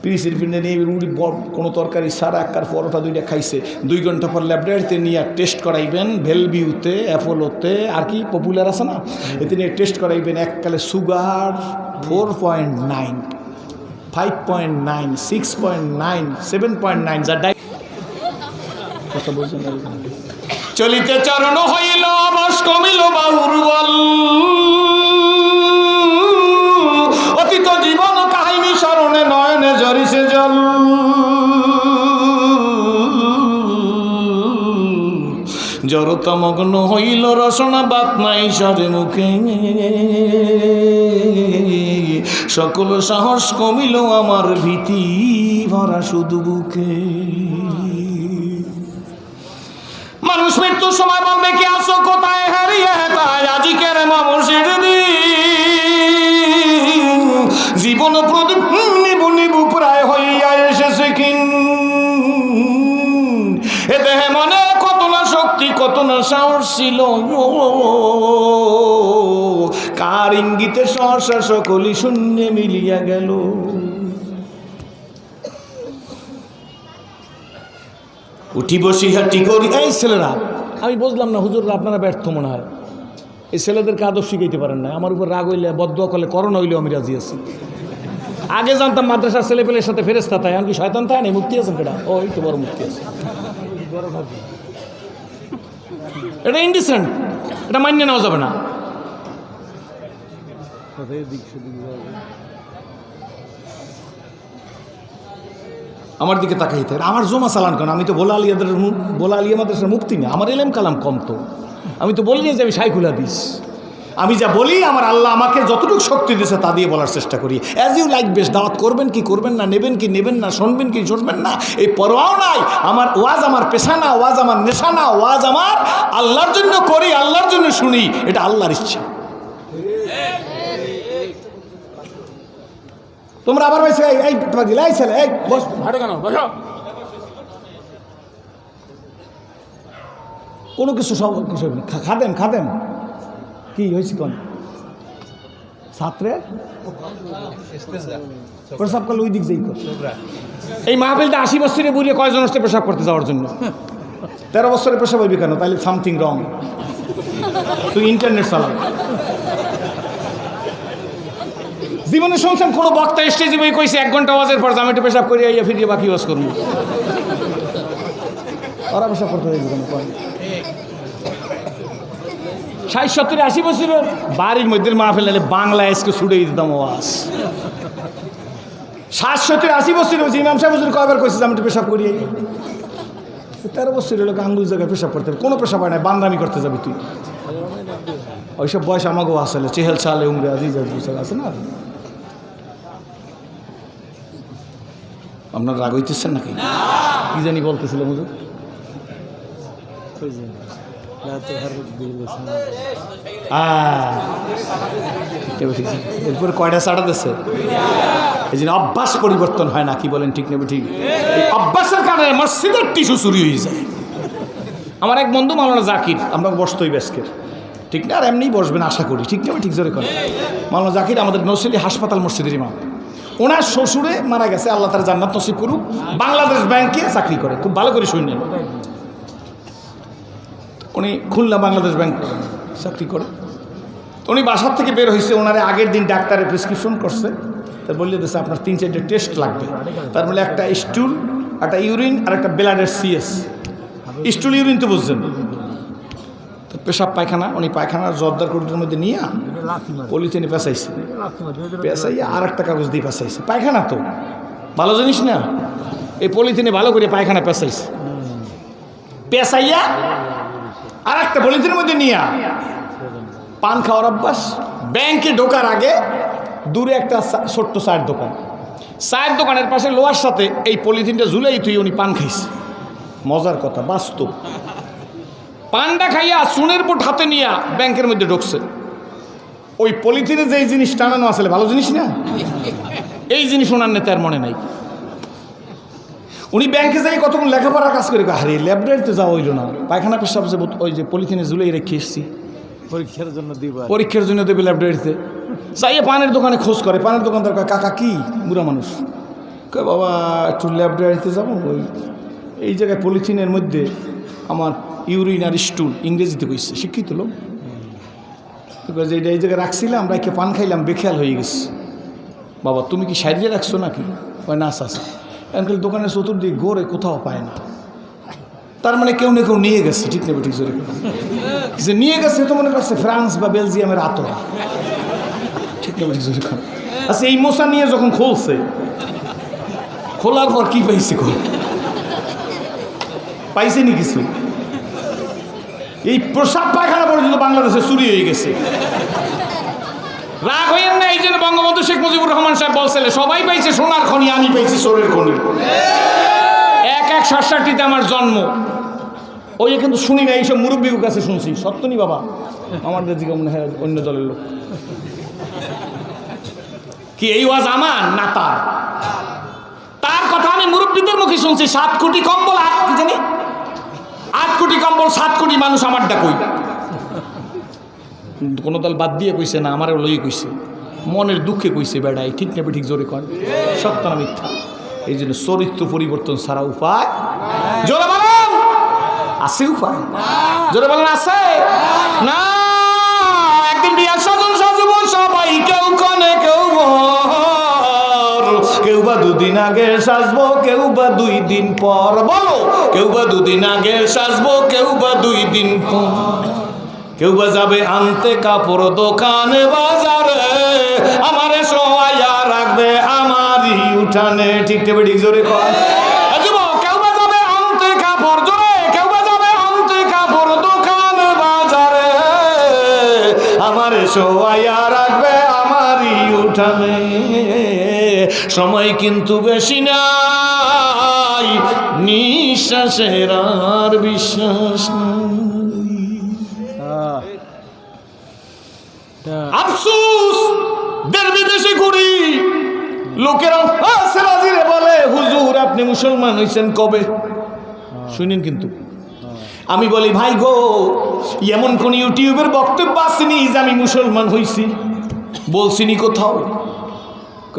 পিসির পিন্ডে নিয়ে রুটি কোনো তরকারি সারা একবার পরোটা 2টা খাইছে। 2 ঘন্টা পর ল্যাবরেটরিতে নিয়ে টেস্ট করাইবেন, ভেলভিউতে, অ্যাপোলোতে, আর কি পপুলার আছে না, এতে নিয়ে টেস্ট করাইবেন। এককালে সুগার 4.9, 5.9, 6.9, 7.9, যা কথা বলছেন। চলিতে চরণ হইল বস কমিল বাহুর বল, অতীত জীবন কাহিনী স্মরণে নয়নে ঝরিছে জল। জড়তা মগ্ন হইল রসনা বাত নাই সরে মুখে, সকল সাহস কমিল আমার ভীতি ভরা শুধু বুকে। মানুষ মৃত্যুর সময় বলবে কি আসো কোথায় হারিয়ে, তাই আজিকের মানুষের জীবন প্রদীপ নিবু নিবু প্রায় হইয়া এসেছে কিন। এ দেহে মনে কত না শক্তি, কত না সাহস ছিল, কার ইঙ্গিতে সহসা সকলি শূন্যে মিলিয়া গেল। উঠি বসি হাঁটি করি। এই ছেলেরা, আমি বুঝলাম না হুজুররা আপনারা ব্যর্থ মনে হয়, এই ছেলেদেরকে আদব শিখাইতে পারেন না। আমার উপর রাগ হইলে, বদদোয়া করলে, করোনা হইলেও আমি রাজি আছি। আগে জানতাম মাদ্রাসার ছেলেপেলের সাথে ফেরেশতা তাই, আমি কি শয়তান তাই নেই? মুক্তি আছেন কেটা? ও এই তো বড় মুক্তি আছে। এটা ইনডিসেন্ট, এটা মান্য নেওয়া যাবে না। আমার দিকে তাকাইতে আমার জমা চালান কেন? আমি তো বোলা আলিয়া মাদ্রাসার মুক্তি না, আমার এলেম কালাম কম তো। আমি তো বলিনি যে আমি শাইখুল হাদিস, আমি যা বলি আমার আল্লাহ আমাকে যতটুকু শক্তি দিয়েছে তা দিয়ে বলার চেষ্টা করি। অ্যাজ ইউ লাইক বেশ, দাওয়াত করবেন কি করবেন না, নেবেন কি নেবেন না, শুনবেন কি শুনবেন না, এই পরোয়াও নাই। আমার ওয়াজ আমার পেশা না, ওয়াজ আমার নেশা না, ওয়াজ আমার আল্লাহর জন্য করি, আল্লাহর জন্য শুনি, এটা আল্লাহর ইচ্ছা। তোমরা আবার বলছো এই ছেলে এই বস, হাঁটো কেন, বসো। কোনো কিছু সব কিছু খাদেন কি হয়েছে কোন ছাত্রের প্রসাব করলে ওই দিক যেই কর। এই মাহফিলটা 80 বছরে বুড়িয়ে কয়জন আসতে পেশাব করতে যাওয়ার জন্য? 13 বছরে পেশাব হইবি কেন? তাহলে সামথিং রং। তুই ইন্টারনেট চালা। জীবনে শুনছেন কোনো বক্তা স্টেজে বই কইছে 1 ঘন্টা ওয়াজের পর আমি একটু পেশাব করে আইয়া ফিরিয়ে বাকি ওয়াজ করবো? ওরা পেশাব করতে যাইবি কেন? 60, 70, 80 বছরের বাড়ির মধ্যে মাহফিল নাহলে বাংলা আজকে ছুড়ে দিতাম ওয়াজ। 60, 70, 80 বছর হয়েছে ইমাম সাহেব হুজুর কয়বার কইছে আমি একটু পেশাব করি। 13 বছরের লোক আঙ্গুল জায়গায় পেশাব করতে হবে, কোনো পেশাব হয় না, বান্দামি করতে যাবি তুই। ওইসব বয়স আমাকেও আসলে চেহেল চালে উমরে আজিজ আছে না। আপনার রাগ হইতেছেন নাকি? কি জানি বলতেছিলাম হুজুর? এরপরে কয়টা চাটা দিচ্ছে? এই জন্য অভ্যাস পরিবর্তন হয় না, কি বলেন ঠিক নেবে ঠিক? এই অভ্যাসের কারণে মসজিদের টিস্যু চুরি হয়ে যায়। আমার এক বন্ধু মাওলানা জাকির, আমরা বসতই বেসকের, ঠিক না? আর এমনিই বসবেন আশা করি, ঠিক নেবে ঠিক জোরে করে। মাওলানা জাকির আমাদের নৌসিলি হাসপাতাল মসজিদের ইমাম। ওনার শ্বশুরে মারা গেছে, আল্লাহ তার জান্নাত নসিব করুক। বাংলাদেশ ব্যাংকে চাকরি করে, খুব ভালো করে শুনলেন। উনি খুলনা বাংলাদেশ ব্যাংক চাকরি করে। উনি বাসার থেকে বের হয়েছে, ওনারে আগের দিন ডাক্তারের প্রেসক্রিপশন করছে, তার বললে দিয়েছে আপনার 3-4টে টেস্ট লাগবে। তার বলে একটা স্টুল, একটা ইউরিন আর একটা ব্লাডের CS। স্টুল ইউরিন তো বুঝছেন, তো পেশাব পায়খানা, উনি পায়খানার জর্দার কোটির মধ্যে নিয়ে পলিথিনে পেঁচাইছে, পেঁচাইয়া আর একটা কাগজ দিয়ে পেঁচাইছে। পায়খানা তো ভালো জিনিস না, এই পলিথিনে ভালো করে পায়খানা পেঁচাইছে, পেঁচাইয়া আর একটা পলিথিনের মধ্যে নিয়ে পান খাওয়ার অভ্যাস। ব্যাংকে ঢোকার আগে দূরে একটা ছোট্ট চায়ের দোকান, চায়ের দোকানের পাশে লোহার সাথে এই পলিথিনটা ঝুলাই তুই উনি পান খাইছে। মজার কথা, বাস্তব। পানটা খাইয়া চুনের বুট হাতে নিয়ে ব্যাংকের মধ্যে ঢুকছে। ওই পলিথিনে যে জিনিস টানানো আসলে ভালো জিনিস না, এই জিনিস ওনার নেতার মনে নাই। উনি ব্যাংকে যাই কতক্ষণ লেখাপড়ার কাজ করে, হারিয়ে ল্যাবরেটরিতে যাওয়া হইল না, পায়খানা পেশাব যে ওই যে পলিথিনে ঝুলে রেখে এসছি পরীক্ষার জন্য দেবে ল্যাবরেটরিতে। চাইয়ে পানের দোকানে খোঁজ করে, পানের দোকানদার কয় কাকা কি, বুড়া মানুষ কয় বাবা একটু ল্যাবরেটরিতে যাবো, ওই এই জায়গায় পলিথিনের মধ্যে আমার ইউরিন আর স্টুল, ইংরেজিতে কইছে, শিক্ষিত লোক, যে এই জায়গায় রাখছিলাম, রাখে পান খাইলাম, বেখেয়াল হয়ে গেছে। বাবা তুমি কি সাইডে রাখছো নাকি? না চাচা। এনকাল দোকানের চতুর্দিক গোরে কোথাও পায় না, তার মানে কেউ না কেউ নিয়ে গেছে, ঠিক নেবে ঠিক জোরে যে নিয়ে গেছে তো মনে করছে ফ্রান্স বা বেলজিয়ামের আতর, ঠিক নেবে ঠিক জোরে। আচ্ছা এই মশা নিয়ে যখন খুলছে, খোলার পর কি পাইছে? পাইছে নি কিছু? এই প্রসাব পায়খানা পর্যন্ত বাংলাদেশে চুরি হয়ে গেছে। রাগ হইয়েন না, এই জন্য বঙ্গবন্ধু শেখ মুজিবুর রহমান সাহেব বলছিলেন সবাই পাইছে সোনার খনি, আমি পাইছি চোরের খনি। 1167-তে আমার জন্ম, ওই কিন্তু শুনি না, এইসব মুরব্বীর কাছে শুনছি। সত্য নি বাবা, আমাদের দিকে মনে হয় অন্য দলের লোক। কি এই ওয়াজ আমার না তার? তার কথা আমি মুরব্বীদের মুখে শুনছি। 7 কোটি কম্বল, কি জানি 8 কোটি কম্বল, 7 কোটি মানুষ আমারটা কই? কোনো দল বাদ দিয়ে কইছে না, আমারও লই কইছে, মনের দুঃখে কইছে বেড়াই, ঠিক নেবে ঠিক জোরে কন, সত্য না মিথ্যা? এই জন্য চরিত্র পরিবর্তন ছাড়া উপায়, জোরে বলেন আছে উপায়? জোরে বলেন আছে না? একদিন বিয়ার সাজন সাজবো সবাই, কেউ কনে কেউ কেউ বা 2 দিন আগে সাজবো, কেউ বা 2 দিন পর। বলো, কেউ বা 2 দিন আগে সাজবো, কেউ বা 2 দিন পর। কেউ বা যাবে আনতে কাপড় দোকানে বাজারে, আমারে সোয়া রাখবে আমারই উঠানে, ঠিক ঠিক ঠিক জোরে কর। কেউ বা যাবে আনতে কাপড়, জোরে, কেউ বা যাবে আনতে কাপড় দোকানে বাজারে, আমারে শোয়াইয়া রাখবে আমারই উঠানে। সময় কিন্তু বেশি নাই, নিঃশ্বাসের আর বিশ্বাস নাই। আফসোস দেশ বিদেশে ঘুরি, লোকেরা সেরাজিরে বলে হুজুর আপনি মুসলমান হয়েছেন কবে? শুনেন কিন্তু আমি বলি ভাই গো, এমন কোন ইউটিউবের বক্তব্য আসেনি যে আমি মুসলমান হইছি? বলছিনি কোথাও?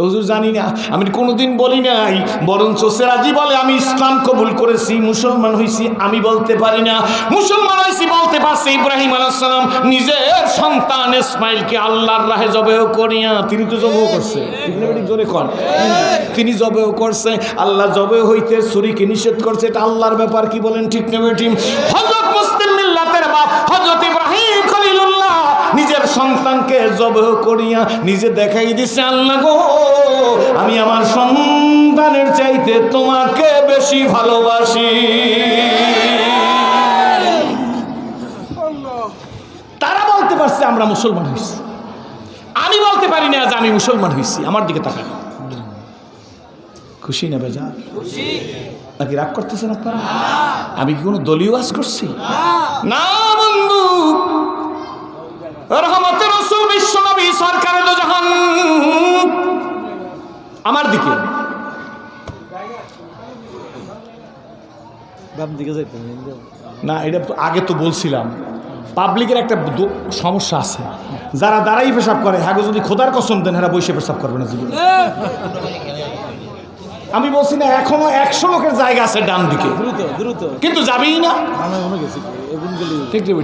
হুজুর জানি না, আমি কোনোদিন বলি নাই। বরঞ্চ সেরাজি বলে আমি ইসলাম কবুল করেছি, মুসলমান হইছি। আমি বলতে পারি না মুসলমান হইছি, বলতে পারছি ইব্রাহিম আলাইহিস সালাম নিজের সন্তান ইসমাইলকে আল্লাহর রাহে জবেহ করিয়া, তিনি তো জবেহ করছে, জোরে কোন, তিনি জবেহ করছে। আল্লাহ জবেহ হইতে ছুরিকে নিষেধ করছে, এটা আল্লাহর ব্যাপার। কি বলেন ঠিক না বেঠিক? হযরত মুসলিম মিল্লাতের বাপ হযরত ইব্রাহিম খলিলুল্লাহ নিজের সন্তানকে জবেহ করিয়া নিজে দেখাই দিছে, আল্লাহ গো আমি আমার সন্তানের চাইতে তোমাকে বেশি ভালোবাসি। তারা বলতে পারছে আমরা মুসলমান হইছি, আমি বলতে পারি না যে আমি মুসলমান হইছি। আমার দিকে তাকান, খুশি না বেজা? নাকি রাগ করতেছেন আপনারা? আমি কি কোনো দলীয় ওয়াজ করছি? না বন্ধু, রহমতের রাসূল বিশ্বনবী সরকারে দো জাহান আমার দিকে। না এটা আগে তো বলছিলাম, পাবলিকের একটা সমস্যা আছে, যারা দাঁড়াই পেশাব করে হ্যাঁ যদি খোদার কসম দেন হ্যাঁ বসে পেশাব করবে না জীবনে। আমি বলছি না এখনো 100 লোকের জায়গা আছে ডান দিকে, কিন্তু যাবেই না। ঠিক ঠিক।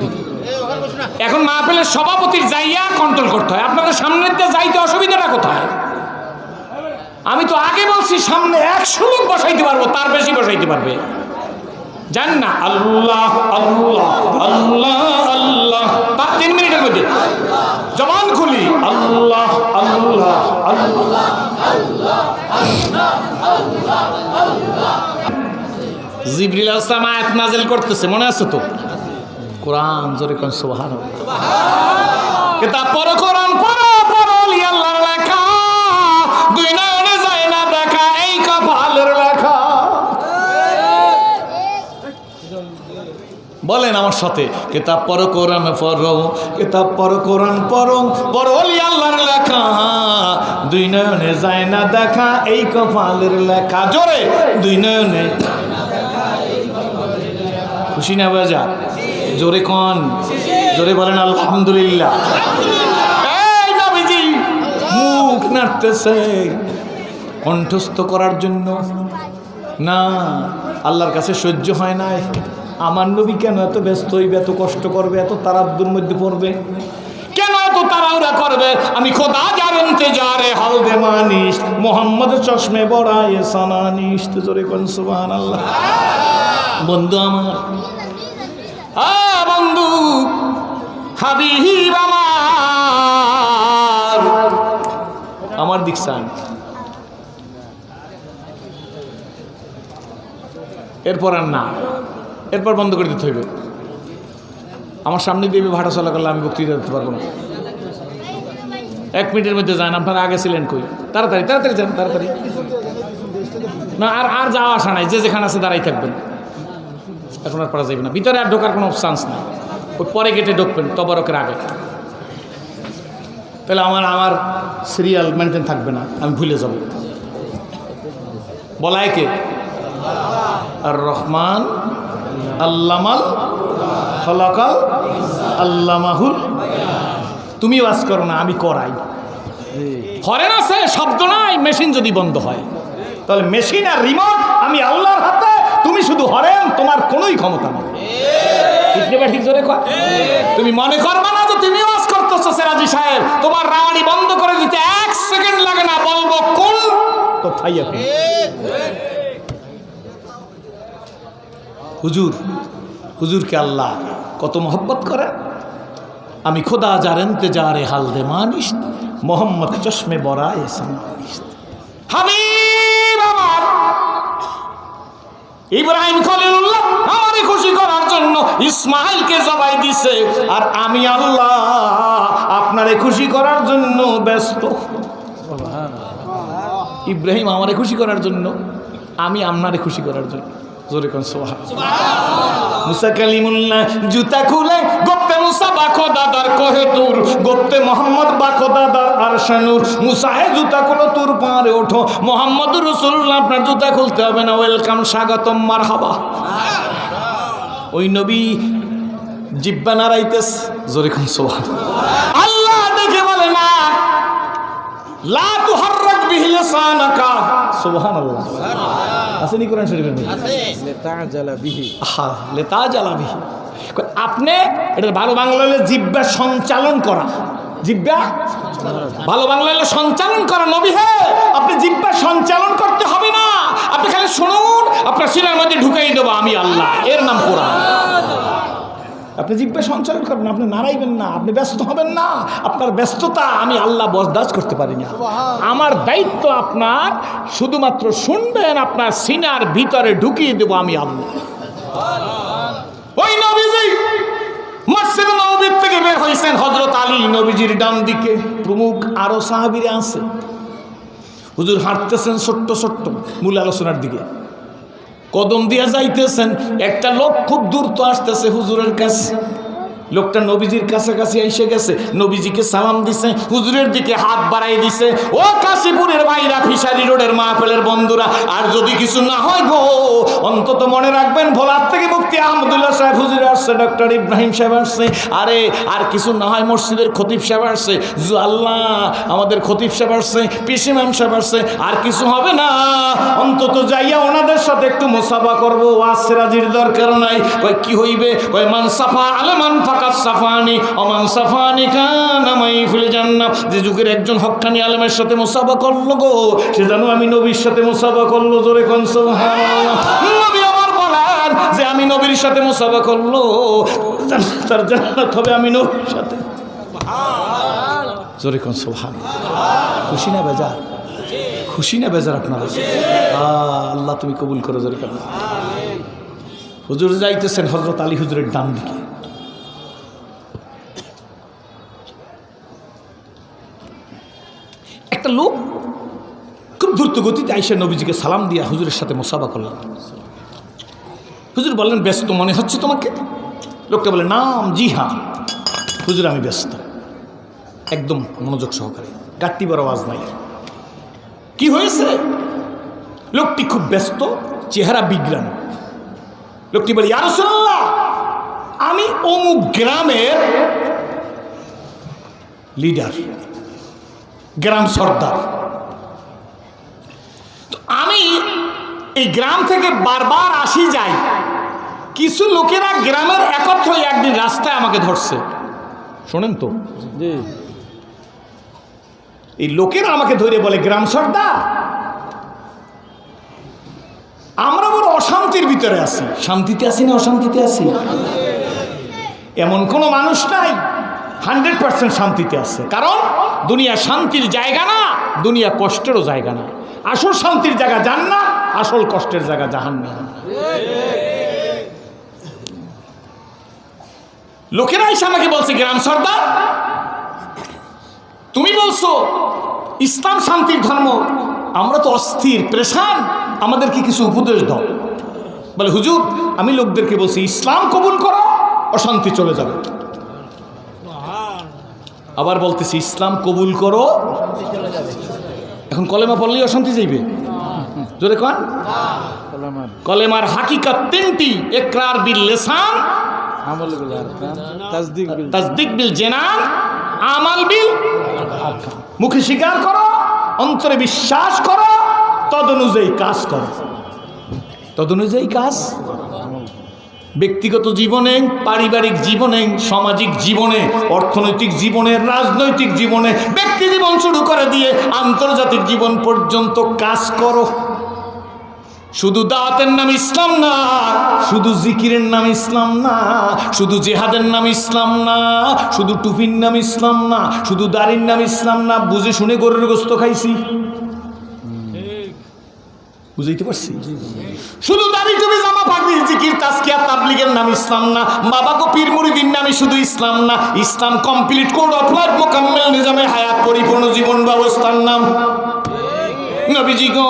এখন না পেলে সভাপতির যাইয়া কন্ট্রোল করতে হয়। আপনাদের সামনে যাইতে অসুবিধাটা কোথায়? আমি তো আগে বলছি সামনে 100 লোক বসাইতে পারবো, তার বেশি বসাইতে পারবে। জান না আল্লাহ আল্লাহ আল্লাহ আল্লাহ, তার 3 মিনিটের মধ্যে জবান খুলি আল্লাহ আল্লাহ আল্লাহ। জিবরিল আলাইহিস সালাম আয়াত নাযিল করতেছে, মনে আছে তো? কোরআন জোরে কোন সুবহানাল্লাহ। কিতাব পড়ো, কোরআন পড়ো, পড়লি আল্লাহর লেখা, দুই নয়নে যায় না দেখা, এই কপালের লেখা। বলেন আমার সাথে, কিতাব পড়ো কোরআন পড়ো, কিতাব পড়ো কোরআন পড়ো, পড়লি আল্লাহর লেখা, দুই নয়নে যায় না দেখা, এই কপালের লেখা। জোরে, দুই নয়নে। খুশি না বাজা? জোরে কোন, জোরে বলেন আলহামদুলিল্লাহ। এই নবীজি মুখ নাড়তেছে কণ্ঠস্থ করার জন্য না, আল্লাহর কাছে সহ্য হয় নাই। আমার নবী কেন এত ব্যস্ত হইবে, এত কষ্ট করবে, এত তারাব্দুর মধ্যে পড়বে, কেন এত তাড়াহুড়া করবে? আমি খোদা যার ইন্তজারে হাল দে মানিস, মোহাম্মদ চশমে বড়ায় সানানিস। তো জোরে কোন সুবহানাল্লাহ। বন্ধু আমার, বন্ধু হাবিব আমার দিক চান। এরপর আর না, এরপর বন্ধ করে দিতে হইবে। আমার সামনে দিয়ে ভাড়া চলা করলে আমি বক্তৃতা দিতে পারবো না। 1 মিনিটের মধ্যে যান, আপনারা আগে ছিলেন কই? তাড়াতাড়ি তাড়াতাড়ি যান, তাড়াতাড়ি। না আর যাওয়া আসা নাই, যে যেখানে আছে দাঁড়াই থাকবেন, এখন আর পড়া যাবে না। ভিতরে আর ঢোকার কোনো চান্স নাই, ওই পরে গেটে ঢুকবেন তবরকের আগে। তাহলে আমার সিরিয়াল মেনটেন থাকবে না, আমি ভুলে যাব। বলায় কে? আর রহমান আল্লামাল খলাকাল আল্লামাহুল। তুমি ওয়াজ করো না, আমি করাই। হরেন আছে, শব্দ নাই। মেশিন যদি বন্ধ হয় তাহলে মেশিন আর রিমোট আমি আল্লাহর হাতে, তুমি শুধু হরেন, তোমার কোনোই ক্ষমতা নেই। ঠিক জোরে কর। তুমি মনে করবা না যে তুমি ওয়াজ করতেছো সেরাজি সাহেব, তোমার রাড়ি বন্ধ করে দিতে 1 সেকেন্ড লাগে না, বলবো কোন তো থাইয়া। হুজুর, হুজুরকে আল্লাহ কত মহব্বত করে। আমি খোদা যার ইন্তজারে হাল দে মানিস, মোহাম্মদ চশমে বড়ায় সানানিস। হাবিব আমার ইব্রাহিম খলিলুল্লাহ আমারে খুশি করার জন্য ইসমাইলকে জবাই দিছে, আর আমি আল্লাহ আপনারে খুশি করার জন্য ব্যস্ত। ইব্রাহিম আমারে খুশি করার জন্য, আমি আপনারে খুশি করার জন্য। জোরে কোন সুবহানাল্লাহ। মুসা কালিমুল্লাহ জুতা খুলে গোপ্তে মুসা বাখো দাদার কহে তুর, গোপ্তে মোহাম্মদ বাখো দাদার আরশানুর। মুসা হে জুতা খুলো তুর পারে ওঠো, মোহাম্মদ রাসূলুল্লাহ আপনার জুতা খুলতে হবে না, ওয়েলকাম স্বাগতম মারহাবা। ওই নবী জিব্বা নাড়াইতেস, জোরে কোন সুবহানাল্লাহ। আল্লাহ দেখে বলে না লা তুহাররাক বিহি লিসানাকা, সুবহানাল্লাহ। আসেনি কোরআন শরীফের মধ্যে? আছে, লিতাজালা বিহি। হ্যাঁ, লিতাজালা বিহি। আপনি এটা ভালো বাংলা হলে জিব্বা সঞ্চালন করা, জিব্বা ভালো বাংলা হলে সঞ্চালন করা। নবী হে আপনি জিব্বা সঞ্চালন করতে হবে না, আপনি খালি শুনুন, আপনার সিনার মধ্যে ঢুকাই দেবো আমি আল্লাহ, এর নাম কোরআন। আপনি জিব্বা সঞ্চালন করবেন, আপনি নাড়াইবেন না, আপনি ব্যস্ত হবেন না। আপনার ব্যস্ততা আমি আল্লাহ বরদাস্ত করতে পারি না। আমার দায়িত্ব আপনার শুধুমাত্র শুনবেন, আপনার সিনার ভিতরে ঢুকিয়ে দেব আমি আল্লাহ। ওই নবীজি মসজিদ নববীর থেকে বের হয়েছেন, হযরত আলী নবীজির ডান দিকে, প্রমুখ আরো সাহাবীরা আছে। হুজুর হাঁটতেছেন ছোট্ট ছোট্ট মূল আলোচনার দিকে, কদম দিয়া যাইতেছেন। একটা লোক খুব দ্রুত আসতেছে হুজুরের কাছে। লোকটা নবীজির কাছাকাছি এসে গেছে, নবীজিকে সালাম দিছে, হুজুরের দিকে হাত বাড়াই দিছে। ও কাশীপুরের ভাইরা, ফিশারি রোডের মাহফিলের বন্ধুরা, আর যদি কিছু না হয় গো, অন্তত মনে রাখবেন ভোলার থেকে মুফতি আহমদুল্লাহ সাহেব হুজুর আসছে, ডক্টর ইব্রাহিম সাহেব আসছে, আরে আর কিছু না হয় মসজিদের খতিব সাহেব আসছে, আল্লাহ আমাদের খতিব সাহেব আসছে, পিস ইমাম সাহেব আসছে, আর কিছু হবে না, অন্তত যাইয়া ওনাদের সাথে একটু মুসাফা করবো। ওয়াসরাজির দরকার নাই। ওই কি হইবে, ওই মান সাফা আলেমান সাফানি অমান সাফানি কানা মাইফিল জান্নাত। যে যুগের একজন হক্কানি আলেমের সাথে মুসাফা করলো গো, সে জানো আমি নবীর সাথে মুসাফা করলো। জোরে কোন সুবহানাল্লাহ। নবী আমার বলেন যে আমি নবীর সাথে মুসাফা করলো, তার জান্নাত হবে আমি নবীর সাথে। জোরে কোন সুবহানাল্লাহ। খুশি না বেজার? খুশি না বেজার আপনারা? আল্লাহ তুমি কবুল করো। জোরে কোন হুজুর যাইতেছেন হযরত আলী হুজুরের ডান দিকে। একটা লোক খুব দ্রুত গতিতে আইসা নবীজিকে সালাম দিয়া হুজুরের সাথে মুসাফা করলাম। হুজুর বললেন ব্যস্ত মনে হচ্ছে তোমাকে? লোকটা বলে নাম, জি হ্যাঁ হুজুর আমি ব্যস্ত। একদম মনোযোগ সহকারে, গাট্টি বড় আওয়াজ নাই। কি হয়েছে? লোকটি খুব ব্যস্ত, চেহারা বিগ্রাম। লোকটি বলে ইয়া রাসূলুল্লাহ, আমি অমুক গ্রামের লিডার, গ্রাম সর্দার। তো আমি এই গ্রাম থেকে বারবার আসি যাই, কিছু লোকেরা গ্রামের একত্র হয়ে একদিন রাস্তায় আমাকে ধরছে। শোনেন তো, এই লোকেরা আমাকে ধরে বলে গ্রাম সর্দার আমরা বড় অশান্তির ভিতরে আছি। শান্তিতে আছি না অশান্তিতে আছি? এমন কোনো মানুষ নাই 100% শান্তিতে আছে। কারণ দুনিয়া শান্তির জায়গা না, দুনিয়া কষ্টেরও জায়গা না। আসল শান্তির জায়গা জান্নাত, আসল কষ্টের জায়গা জাহান্নাম। লোকেরা এসে আমাকে বলছে গ্রাম সর্দার তুমি বলছো ইসলাম শান্তির ধর্ম, আমরা তো অস্থির প্রেশান, আমাদেরকে কিছু উপদেশ দাও। বলে হুজুর আমি লোকদেরকে বলছি ইসলাম কবুল করো, অশান্তি চলে যাবে। আবার বলতেছি ইসলাম কবুল করো, এখন কলেমা পড়লেই অশান্তি যাইবে? জোরে কোন? কলেমার হাকিকত তিনটি, ইকরার বিল লিসান, আমল বিল আরকান, তাসদিক বিল জানান, আমাল বিল আরকান। মুখে স্বীকার করো, অন্তরে বিশ্বাস করো, তদনুযায়ী কাজ করো। তদনুযায়ী কাজ ব্যক্তিগত জীবনে, পারিবারিক জীবনে, সামাজিক জীবনে, অর্থনৈতিক জীবনে, রাজনৈতিক জীবনে, ব্যক্তি জীবন শুরু করে দিয়ে আন্তর্জাতিক জীবন পর্যন্ত কাজ করো। শুধু দাওয়াতের নাম ইসলাম না, শুধু জিকিরের নাম ইসলাম না, শুধু জেহাদের নাম ইসলাম না, শুধু টুপির নাম ইসলাম না, শুধু দাড়ির নাম ইসলাম না। বুঝে শুনে গরুর গোস্ত খাইছি, বুঝাইতে পারছি? শুধু দাড়ি দাড়ি টুপি জামা পাগড়ি জিকির তাজকিয়া তাবলীগের নাম ইসলাম না, বাবা গো পীর মুরিদির নামই শুধু ইসলাম না, Islam complete code of life মোকাম্মেল নিজামে হায়াত পরিপূর্ণ জীবন ব্যবস্থার নাম। নবীজি গো,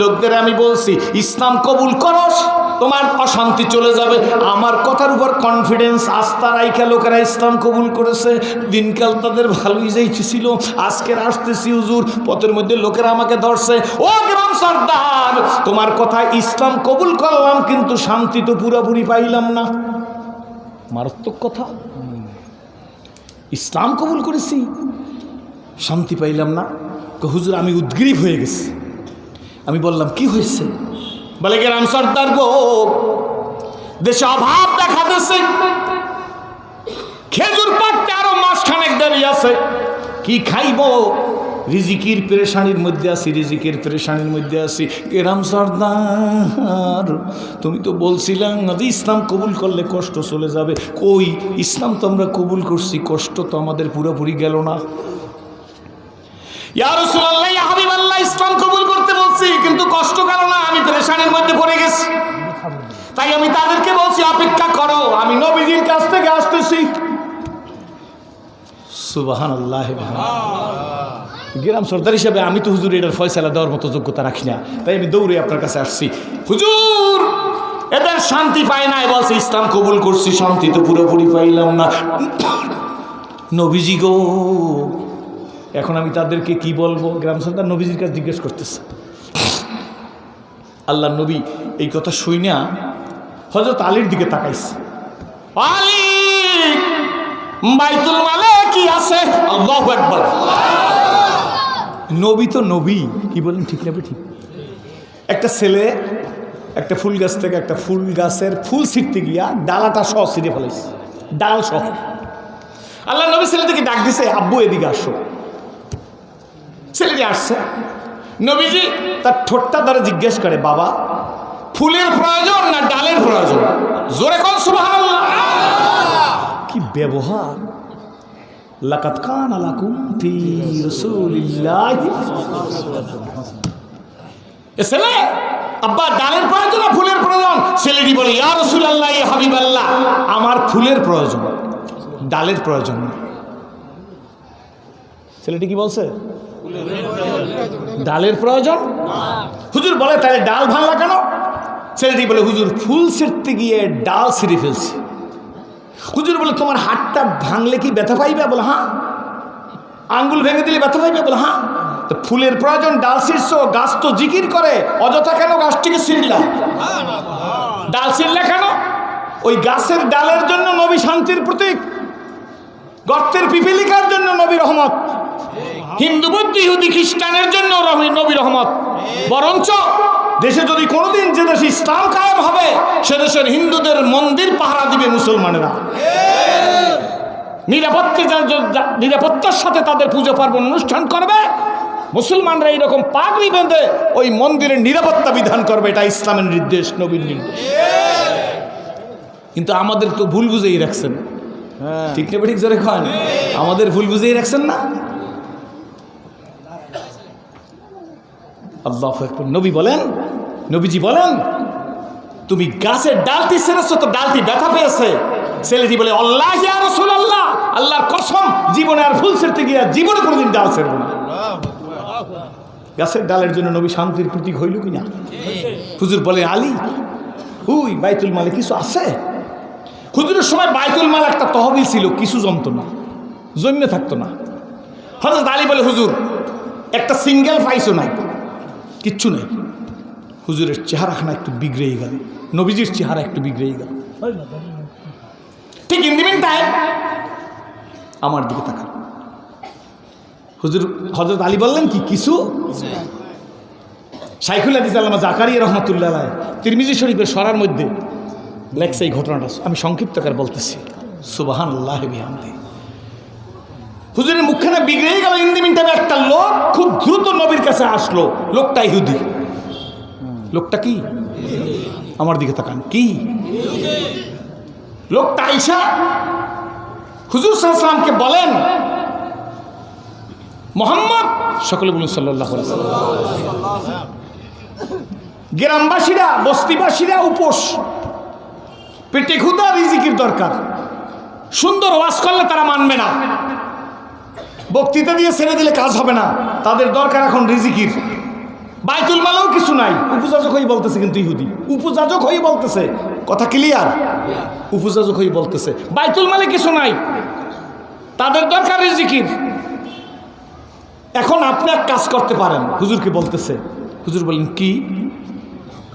লোকদের আমি বলছি ইসলাম কবুল করস, তোমার অশান্তি চলে যাবে। আমার কথার উপর কনফিডেন্স আস্থা রাইখা লোকেরা ইসলাম কবুল করেছে। দিনকাল তাদের ভালোই যাইতেছিল, আজকের আসতেছি হুজুর, পথের মধ্যে লোকেরা আমাকে ধরছে, ও গ্রাম সর্দার তোমার কথা ইসলাম কবুল করলাম কিন্তু শান্তি তো পুরোপুরি পাইলাম না। মারাত্মক কথা, ইসলাম কবুল করেছি শান্তি পাইলাম না। হুজুর আমি উদ্গ্রীব হয়ে গেছি। আমি বললাম কি হয়েছে? বলে গ্রাম সর্দার গো, দেশে অভাব দেখা দিয়েছে, খেজুর পাড়তে আরো মাসখানেক দেরি আছে, কি খাইব? রিজিকের পেরেশানির মধ্যে আছি, রিজিকের পেরেশানির মধ্যে আছি। গ্রাম সর্দার তুমি তো বলছিলাম যে ইসলাম কবুল করলে কষ্ট চলে যাবে। কই, ইসলাম তো আমরা কবুল করছি, কষ্ট তো আমাদের পুরোপুরি গেল না। ইয়া রাসূলুল্লাহ, ইয়া হাবিবাল্লাহ, ইসলাম কবুল করতে বলছি কিন্তু কষ্ট গেল না, আমি পেরেশানির মধ্যে পড়ে গেছি। তাই আমি তাদেরকে বলছি অপেক্ষা করো, আমি নবীজির কাছ থেকে আসতেছি। সুবহানাল্লাহ। গ্রাম সর্দার হিসাবে আমি তো হুজুর এটার ফয়সালা দেওয়ার মতো যোগ্যতা রাখি না, তাই আমি দৌড়ে আপনার কাছে আসছি। হুজুর এদের শান্তি পায় না, বলছে ইসলাম কবুল করছি, শান্তি তো পুরোপুরি পাইলাম না। নবীজি গো, এখন আমি তাদেরকে কি বলবো? গ্রাম সর্দার নবীজির কাছে জিজ্ঞেস করতেছে। আল্লাহ নবী এই কথা শুই না হযরত আলীর দিকে তাকাইছে। আলী, বাইতুল মালে কি আছে? আল্লাহু আকবার। নবী তো নবী, কি বলেন ঠিক না? ঠিক। একটা ছেলে একটা ফুল গাছ থেকে একটা ফুল গাছের ফুল ছিঁড়তে গিয়া ডালাটা সহ ছিঁড়ে ফেলাইছে, ডাল সহ। আল্লাহ নবী ছেলেটাকে ডাক দিছে, আব্বু এদিকে আসো। ছেলেটি আসছে, নবীজি তার ঠোঁটটা ধরে জিজ্ঞেস করে, বাবা ফুলের প্রয়োজন না ডালের প্রয়োজন? জোরে কোন সুবহানাল্লাহ। কি ব্যবহার! লাকাদ কানা লাকুম ফি রাসূলিল্লাহি। ছেলে, আব্বা ডালের প্রয়োজন না ফুলের প্রয়োজন? ছেলেটি বলে, ইয়া রাসূলুল্লাহ, ইয়া হাবিবাল্লাহ, আমার ফুলের প্রয়োজন, ডালের প্রয়োজন না। ছেলেটি কি বলছে? ডালের প্রয়োজন। হুজুর বলে, তাহলে ডাল ভাঙলা কেন? ছেলেটি বলে, হুজুর ফুল ছিঁড়তে গিয়ে ডাল ছিঁড়ে ফেলছি। হুজুর বলে, তোমার হাতটা ভাঙলে কি ব্যথা পাইবে? বলে হ্যাঁ। আঙ্গুল ভেঙে দিলে ব্যথা পাইবে? বলে হ্যাঁ। তো ফুলের প্রয়োজন, ডাল ছিঁড়ছো, গাছ তো জিকির করে, অযথা কেন গাছটিকে ছিঁড়লা? ডাল ছিঁড়লে কেন? ওই গাছের ডালের জন্য নবী শান্তির প্রতীক, গর্তের পিপিলিকার জন্য নবী রহমত, হিন্দু বৌদ্ধ ইহুদি খ্রিস্টানের জন্য নবী রহমত। বরঞ্চ দেশে যদি কোনোদিন যে দেশে ইসলাম কায়েম হবে, সে দেশের হিন্দুদের মন্দির পাহারা দিবে মুসলমানেরা, নিরাপত্তার সাথে তাদের পুজো পার্বণ অনুষ্ঠান করবে। মুসলমানরা এইরকম পাগড়ি বেঁধে ওই মন্দিরের নিরাপত্তা বিধান করবে, এটা ইসলামের নির্দেশ, নবীর নির্দেশ। কিন্তু আমাদের তো ভুল বুঝেই রাখছেন, ঠিক না? ঠিক জোরে খান, আমাদের ভুল বুঝেই রাখছেন না। আল্লাহু আকবার। নবী বলেন, নবীজি বলেন, তুমি গাছের ডালটি ছেড়েছো তো ডালটি ব্যথা পেয়েছে। ছেলেটি বলে, আল্লাহ ইয়া রাসূলুল্লাহ, আল্লাহর কসম, জীবনে আর ফুল ছিঁড়তে গিয়া জীবনে কোনোদিন ডাল ছেড়ব না। গাছের ডালের জন্য নবী শান্তির প্রতীক হইল কিনা? হুজুর বলে, আলী হুই বাইতুল মালে কিছু আছে? হুজুরের সময় বাইতুল মাল একটা তহবিল ছিল, কিছু জমতো না, জমে থাকতো না। হযরত আলী বলে, হুজুর একটা সিঙ্গেল পাইছো নাই, কিচ্ছু নেই। হুজুরের চেহারাখানা একটু বিগড়েই গেল, নবীজির চেহারা একটু বিগড়েই গেল। ঠিক ইন দি মিন টাইম আমার দিকে তাকান। হুজুর হযরত আলী বললেন, কি কিছু? শাইখুল হাদিস আল্লামা জাকারিয়া রহমাতুল্লাহ আলাইহি তিরমিজি শরীফের সরার মধ্যে লেখছে এই ঘটনাটা, আমি সংক্ষিপ্ত করে বলতেছি। সুবহানাল্লাহ বিহামদি। হুজুরের মুখখানা বিগড়েই গেল। ইন দি মিন টাইম একটা লোক খুব দ্রুত নবীর কাছে আসলো। লোকটা ইহুদি। লোকটা কি? আমার দিকে তাকান। কি? লোকটা আইসা হুজুর সাল্লাল্লাহু আলাইহি ওয়াসাল্লামকে বলেন, মুহাম্মদ, সকলে বলুন সাল্লাল্লাহু আলাইহি ওয়াসাল্লাম, গ্রামবাসীরা বস্তিবাসীরা উপোস, পেটে ক্ষুধা, রিজিকের দরকার। সুন্দর ওয়াজ করলে তারা মানবে না, বক্তৃতা দিয়ে ছেড়ে দিলে কাজ হবে না, তাদের দরকার এখন রিজিকির। বাইতুল মালেও কিছু নাই, উপযাজক হয়ে বলতেছে, কিন্তু ইহুদি উপযাজক হয়ে বলতেছে, কথা ক্লিয়ার, উপযাজক হয়ে বলতেছে বাইতুল মালে কিছু নাই, তাদের দরকার রিজিকির। এখন আপনি এক কাজ করতে পারেন, হুজুরকে বলতেছে। হুজুর বলেন কি?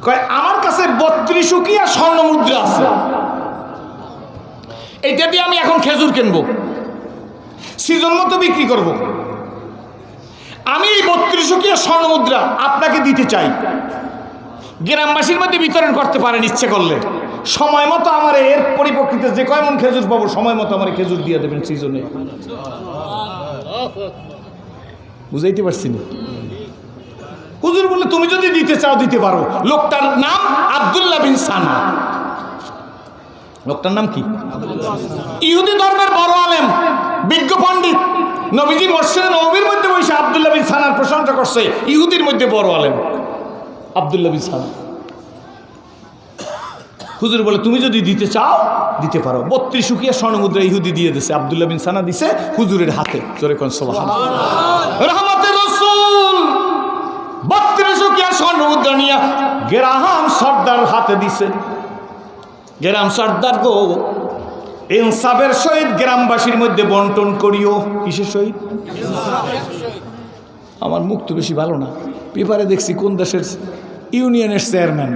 কয় আমার কাছে 32 উকিয়া স্বর্ণ মুদ্রা আছে, এইটা দিয়ে আমি এখন খেজুর কিনবো, সিজন মতো বিক্রি করব। আমি এই 32 উকিয়া স্বর্ণ মুদ্রা আপনাকে দিতে চাই, গ্রামবাসীর মধ্যে বিতরণ করতে পারেন ইচ্ছে করলে। সময় মতো আমার এর পরিপ্রেক্ষিতে যে কয় মন খেজুর পাবো, সময় মতো আমার খেজুর দিয়ে দেবেন সিজনে। বুঝাইতে পারছি না? হুজুর বলে তুমি যদি দিতে চাও দিতে পারো। লোকটার নাম আব্দুল্লাহ বিন সানা। লোকটার নাম কি? ইহুদি ধর্মের বড় আলেম, বিজ্ঞ পণ্ডিত। নবীজি মসজিদে নববীর মধ্যে বসে আব্দুল্লাহ বিন সানার প্রশংসা করছে। ইহুদির মধ্যে বড় আলেম আব্দুল্লাহ বিন সানা। হুজুর বলে তুমি যদি দিতে চাও দিতে পারো। 32 উকিয়া স্বর্ণ মুদ্রা ইহুদি দিয়ে দিছে, আব্দুল্লাহ বিন সানা দিছে হুজুরের হাতে। জোরে কোন সুবহানাল্লাহ। রহমতের রাসূল 32 উকিয়া স্বর্ণ মুদ্রা নিয়ে গ্রাম সর্দার হাতে দিছে। গ্রাম সর্দার গো, ইনসাফের সহিত গ্রামবাসীর মধ্যে বন্টন করিও। কিসের সহিত? আমার মুখ তো বেশি ভালো না, পেপারে দেখছি কোন দেশের ইউনিয়নের চেয়ারম্যান,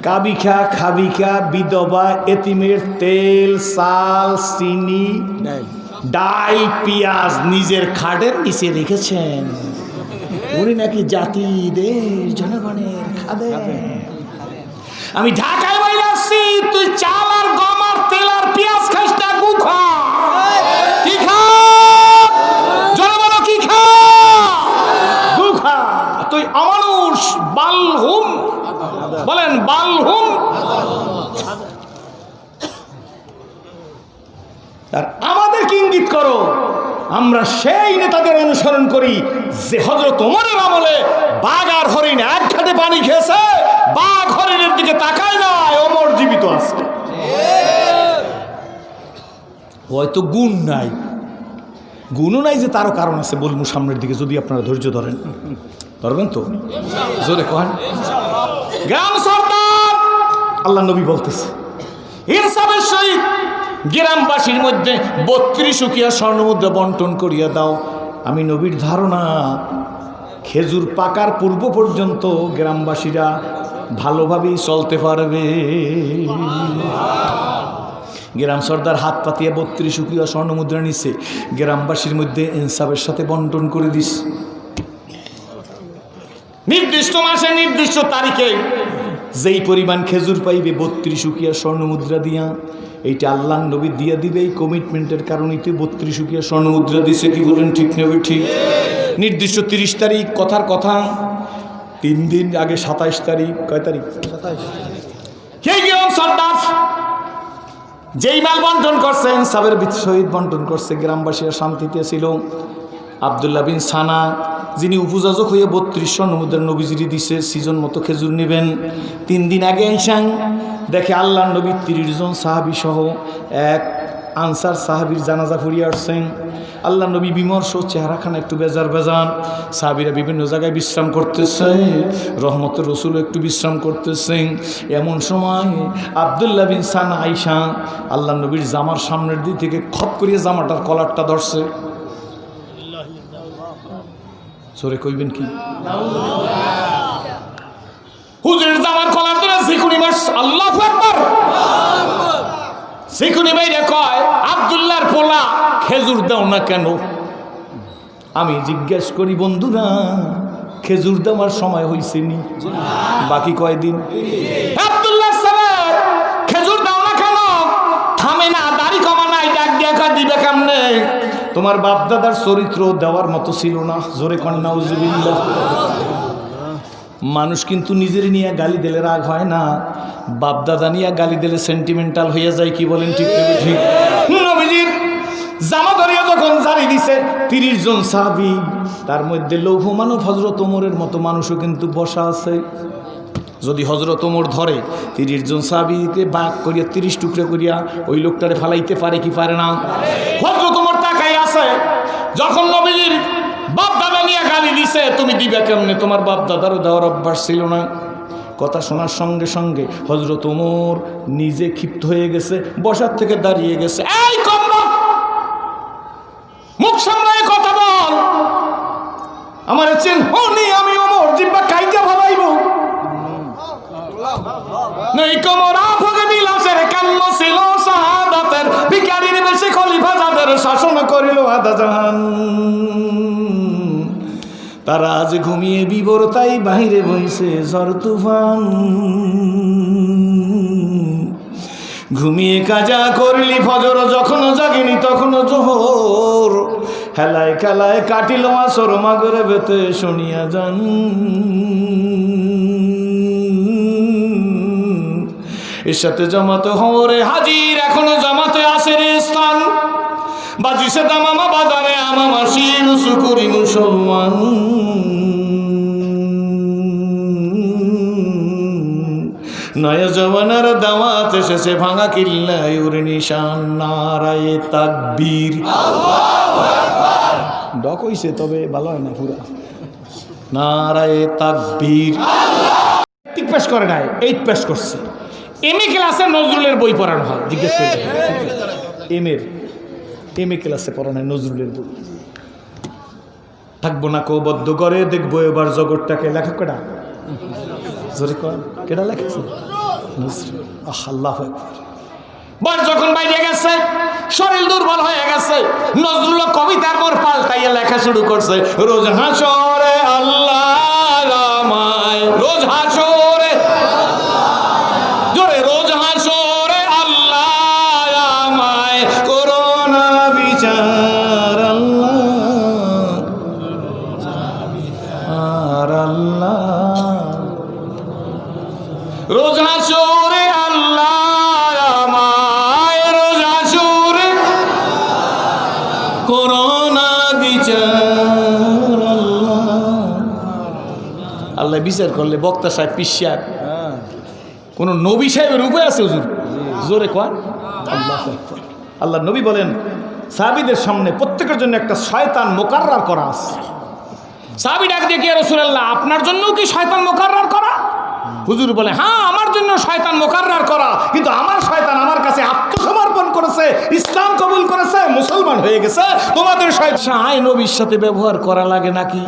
কাবিখা খাবিখা বিধবা এতিমের তেল চাল চিনি ডাল পেঁয়াজ নিজের খাটের নিচে রেখেছেন। উনি নাকি জাতিদের জনগণের খাবে। আমি ঢাকায় বাইরে আসছি, তুই চাল আর গম আর তেল আর পেঁয়াজ খাস না, গু খা। কি খা? জনগণ কি খা? গু খা। তুই অমানুষ, বালহুম, বলেন বালহুম। আর আমাদেরকে ইঙ্গিত করো, আমরা সেই নেতাদের অনুসরণ করি যে হযরত ওমরের আমলে বাঘ আর হরিণ এক ঘাটে পানি খেয়েছে, বাঘ হরিণের দিকে তাকায় না, ওমর জীবিত আছে। হয়তো গুণ নাই, গুণও নাই যে তারও কারণ আছে, বলবো সামনের দিকে, যদি আপনারা ধৈর্য ধরেন। ধরবেন তো? জোরে কহেন। গ্রাম সর্দার আল্লাহ নবী বলতেছে, ইনসাফের সহিত গ্রামবাসীর মধ্যে 32 উকিয়া স্বর্ণ মুদ্রা বন্টন করিয়া দাও। আমি নবীর ধারণা, খেজুর পাকার পূর্ব পর্যন্ত গ্রামবাসীরা ভালোভাবেই চলতে পারবে। গ্রাম সর্দার হাত পাতিয়া 32 উকিয়া স্বর্ণ মুদ্রা নিছে, গ্রামবাসীর মধ্যে ইনসাফের সাথে বন্টন করে দিস। নির্দিষ্ট মাসে নির্দিষ্ট তারিখে যেই পরিমাণ খেজুর পাইবে 32 উকিয়া স্বর্ণ মুদ্রা দিয়া, এইটা আল্লাহ নবী দিয়ে দিবে। এই কমিটমেন্টের কারণেই তো 32 উকিয়া স্বর্ণ মুদ্রা দিছে। কি বলেন, ঠিক নেবে? ঠিক। নির্দিষ্ট 30 তারিখ, কথার কথা 3 দিন আগে 27 তারিখ, কয় তারিখ? 27। সেই গ্রাম সর্দার যেই মাল বন্টন করছেন, সাবের সহিত বন্টন করছে, গ্রামবাসীরা শান্তিতে ছিল। আব্দুল্লাহ বিন সানা, যিনি উপযাজক হয়ে 32 স্বর্ণ মুদ্রা নবীজিরি দিছে, সিজন মতো খেজুর নেবেন। 3 দিন আগে আইসাং দেখে আল্লাহ নবী 30 জন সাহাবি সহ এক আনসার সাহাবির জানাজা ফুরিয়ে আসছেন। আল্লাহ নবী বিমর্ষ, চেহারাখানা একটু বেজার বেজান। সাহাবিরা বিভিন্ন জায়গায় বিশ্রাম করতেছে, রহমতের রসুল একটু বিশ্রাম করতেছেন। এমন সময় আব্দুল্লাহ বিন সানা আইসা আল্লাহ নবীর জামার সামনের দিক থেকে খপ করিয়ে জামাটার কলারটা ধরছে। সরে কইবেন কি? হুজুরের জামার কলার ধরে জিকুনি মাস, আল্লাহু আকবার। জিকুনি ভাইরে কয়, আব্দুল্লাহর পোলা, খেজুর দাও না কেন? আমি জিজ্ঞেস করি, বন্ধুরা খেজুর দেওয়ার সময় হয়েছে নি? বাকি কয়দিন? আব্দুল্লাহ সাহেব খেজুর দাও না কেন? থামে না, দাড়ি কমা নাই, ডাক দিয়া কয় দিবে কেমনে? তোমার বাপদাদার চরিত্র দেওয়ার মতো ছিল না। জোরে কন্যা নাউজুবিল্লাহ। মানুষ কিন্তু নিজের নিয়ে গালি দিলে রাগ হয় না, বাপদাদা নিয়ে গালি দিলে সেন্টিমেন্টাল হয়ে যায়। কি বলেন, ঠিক না? ঠিক। নবীজির জামা ধরিয়া যখন জারি দিছে 30 জন সাহাবী, তার মধ্যে লৌহ মানব হযরত ওমরের মতো মানুষও কিন্তু বসা আছে। যদি হযরত ওমর ধরে 30 জন সাহাবীকে ভাগ করিয়া 30 টুকরা করিয়া ওই লোকটারে ফালাইতে পারে কি পারে না? হযরত ওমর তাকাই আছে, যখন নবীর বাপ দাদা নিয়ে গালি দিছে, তুমি দিবা কেমনে? তোমার বাপ দাদারও দেওয়ার অভ্যাস ছিল না। কথা শোনার সঙ্গে সঙ্গে হযরত ওমর নিজে ক্ষিপ্ত হয়ে গেছে, বসার থেকে দাঁড়িয়ে গেছে। এই কম্বক, মুখ সামলায় কথা বল, আমার চিনহনি আমি ওমর, জিব্বা কাইটা ভালাইব নাই কোমরা ভোগে বিলাসের কান্ন ছিল শাহাদাতের, ভিখারির বেশি খলিফা যাদের শাসন করিল আধা জাহান। তারা আজ ঘুমিয়ে বিবর, তাই বাহিরে বইছে ঝড় তুফান। ঘুমিয়ে কাজা করলি ফজর, যখন জাগিনি তখন জোহর। হেলায় খেলায় কাটিল আসর, মাগরে বেতে শুনিয়া যান। এর সাথে জামাতে হরে হাজির, এখনো জামাতে আসের স্থান। বাজিছে দামামা বাজারে আমামা শির সুকুরি মুসলমান। নয়া জওয়ানার দাওয়াত এসেছে, ভাঙা কিল্লায় ওর নিশান। নারায়ে তাকবীর, আল্লাহু আকবার। ডক হইছে তবে ভালো হয় না পুরা। নারায়ে তাকবীর, ঠিক পেশ করে নাই, 8 পেশ করছে। এমএ ক্লাসে নজরুলের বই পড়ানো হয়, জিজ্ঞেস করে এমএ ক্লাসে পড়ানো হয় নজরুলের বই। থাকবো না কবদ্ধ করে, দেখবো এবার জগৎটাকে। লেখক কেডা? জোরে কর, কেডা লেখেছে? নজরুল। আল্লাহু আকবার। বার যখন বাইরে গেছে, শরীর দুর্বল হয়ে গেছে, নজরুল কবিতার পর পাল্টাইয়া লেখা শুরু করছে। রোজ হাসরে আল্লাহ আমায়, রোজ হাসরে জোরে, রোজ হাসরে আল্লাহ আমায় করোনা বিচার। আল্লাহ আর আল্লাহ, রোজ হাসরে আল্লাহ আমায়, রোজ হাসরে করোনা বিচার। আল্লাহ বিচার করলে বক্তা সাহেব পিসা কোন নবী সাহেবের উপায় আছে হুজুর? জোরে কয় আল্লাহু আকবার। আল্লাহ নবী বলেন, সাহাবীদের সামনে প্রত্যেকের জন্য একটা শয়তান মুকাররার করা আছে। সাহাবী ডাক দিয়ে, ইয়া রাসূলুল্লাহ, আপনার জন্যও কি শয়তান মুকাররার করা? হুজুর বলে, হ্যাঁ, আমার জন্য শয়তান মুকাররার করা, কিন্তু আমার শয়তান আমার কাছে আত্মসমর্পণ করেছে, ইসলাম কবুল করেছে, মুসলমান হয়ে গেছে। তোমাদের শয়তান নবীর সাথে ব্যবহার করা লাগে নাকি?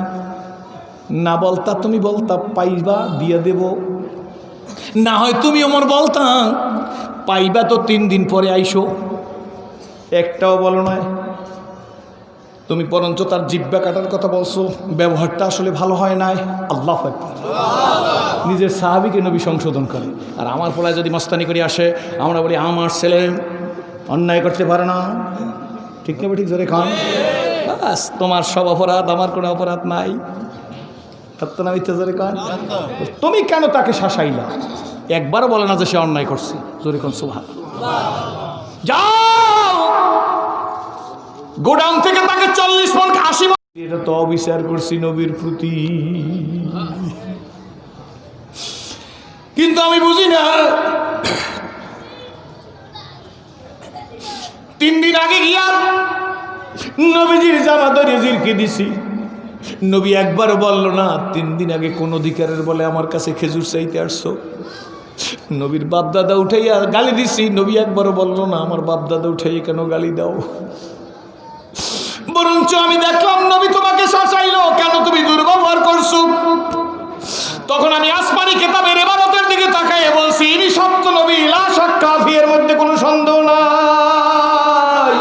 না বলতা, তুমি বলতা পাইবা দিয়ে দেব, না হয় তুমি ওমর বলতা পাইবা তো 3 দিন পরে আইসো। একটাও বলো নয়, তুমি বরঞ্চ তার জিব্বা কাটার কথা বলছো, ব্যবহারটা আসলে ভালো হয় নাই। আল্লাহু আকবার। নিজের সাহাবীকে নবী সংশোধন করে। আর আমার পোলায় যদি মস্তানি করে আসে, আমরা বলি আমার ছেলে অন্যায় করতে পারে না। ঠিক না? ঠিক জোরে খান। বাস, তোমার সব অপরাধ, আমার কোনো অপরাধ নাই। সত্য না মিথ্যা? জোরে খান। তুমি কেন তাকে শাসাইলা? একবারও বলে না যে সে অন্যায় করছে। জোরে খান সুবহানাল্লাহ। যাও গোডাউন থেকে তাকে 40 মণ 80 মণ। এটা তো অবিচার করছি নবীর প্রতি, কিন্তু আমি বুঝি না। 3 দিন আগে গিয়া নবীজির জামা ধরে জিরকে দিছি। নবী একবারও বলল না 3 দিন আগে কোন অধিকারের বলে আমার কাছে খেজুর চাইতে আসছো। নবীর বাপ দাদা উঠাইয়া গালি দিছি। নবী একবারও বলল না আমার বাপ দাদা উঠাইয়া কেন গালি দাও। বরঞ্চ আমি দেখলাম নবী তোমাকে শাসাইলো, কেন তুমি দুর্ব্যবহার করছো। তখন আমি আসমানি কিতাবের ইবারতের দিকে তাকাইয়ে বলছি, ইনি সত্য নবী, লা শাক্কা ফি, এর মধ্যে কোনো সন্দেহ নাই।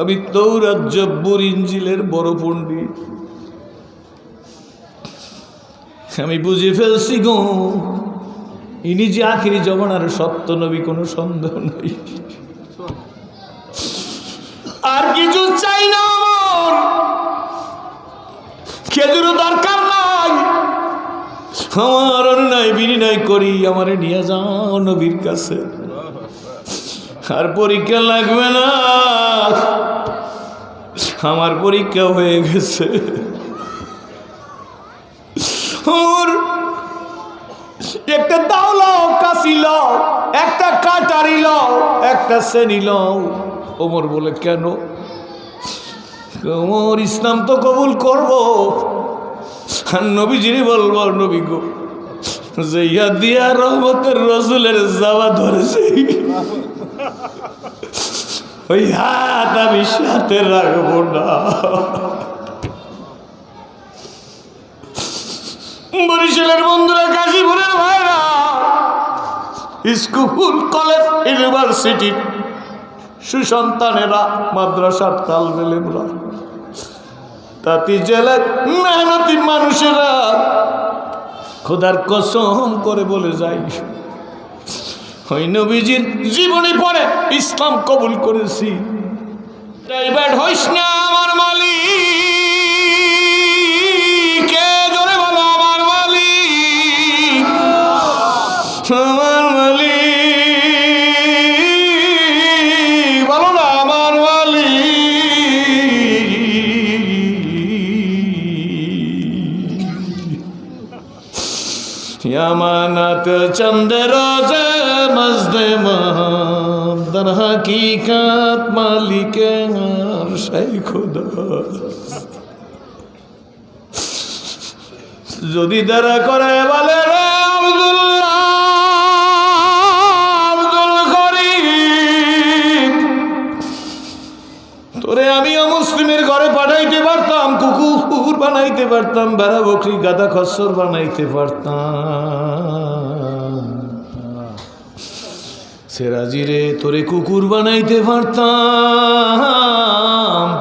আমি তৌরাত, জব্বুর, ইনজিলের বড় পণ্ডিত। আমি বুঝে ফেলছি গো, ইনি যে আখিরি জমানার সত্য নবী, কোনো সন্দেহ নাই। আর কিছু চাই না, আমার খেজুরও দরকার নাই। আমার অন্যায় বিনয় করি, আমারে নিয়ে যাও নবীর কাছে, আর পরীক্ষা লাগবে না। আমার পরীক্ষা হয়ে গেছে। ওর একটা দাও লাও, কাশি লাও, একটা কাটারি লাও, একটা শ্রেণী লাও। ওমর বলে কেন? ওমর ইসলাম তো কবুল করবো, আর নবীজিরে বলবো নবী গো যে ইয়া দিয়া রহমতের রসুলের যাওয়া ধরেছে, ওই হাত আমি সাথে রাখবো না। বরিশালের বন্ধুরা, গাজীপুরের ভাইরা, স্কুল কলেজ ইউনিভার্সিটি সুসন্তানেরা, মাদ্রাসার তালবেলেমরা, তাঁতি জেলার মেহনতি মানুষেরা, খোদার কসম করে বলে যাই, ওই নবীজির জীবনী পড়ে ইসলাম কবুল করেছি। ড্রাইভার হইস না আমার মালিক, কে জোরে বলো আমার মালিক, আমার মালিক, বলো না আমার মালিক। यामानत चंद रोज़े मज़दे दर हकीकत मालिक अर्श खुदा। যদি দ্বারা করে বলে রে আব্দুল্লাহ, আব্দুল করিম, তোরে আমিও মুসলিমের ঘরে পাঠাইতে পারতাম, কুকুর বানাইতে পারতাম, ভেড়া বকরি গাদা খচ্চর বানাইতে পারতাম, সেরাজিরে তোরে কুকুর বানাইতে পারতাম।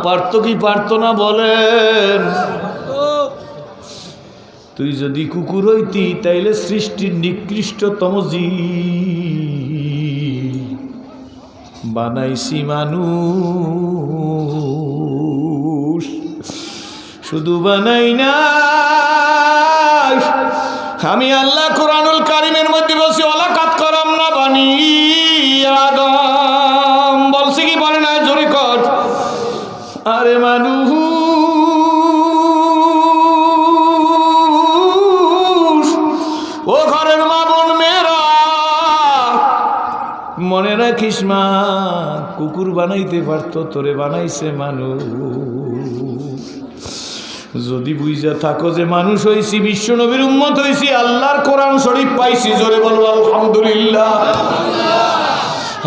পারতো কি পারতো না বলেন? তুই যদি কুকুর হইতি তাইলে সৃষ্টির নিকৃষ্টতম জীব বানাইছি মানুষ, শুধু বানাই না, আমি আল্লাহ কুরআনুল কারীমের মধ্যে বলছি ওয়ালাকাদ কারামনা বানি আদম, বলছি কি বলে না? জোরে কর। আরে মানুষ, ও ঘরের মা বোন মেয়েরা, মনে রাখিস মা, কুকুর বানাইতে পারতো, তোরে বানাইছে মানুষ। যদি বুঝা থাকো যে মানুষ হইছি, বিশ্ব নবীর উম্মত হইছি, আল্লাহর কোরআন শরীফ পাইছি, জোরে বলবো আলহামদুলিল্লাহ।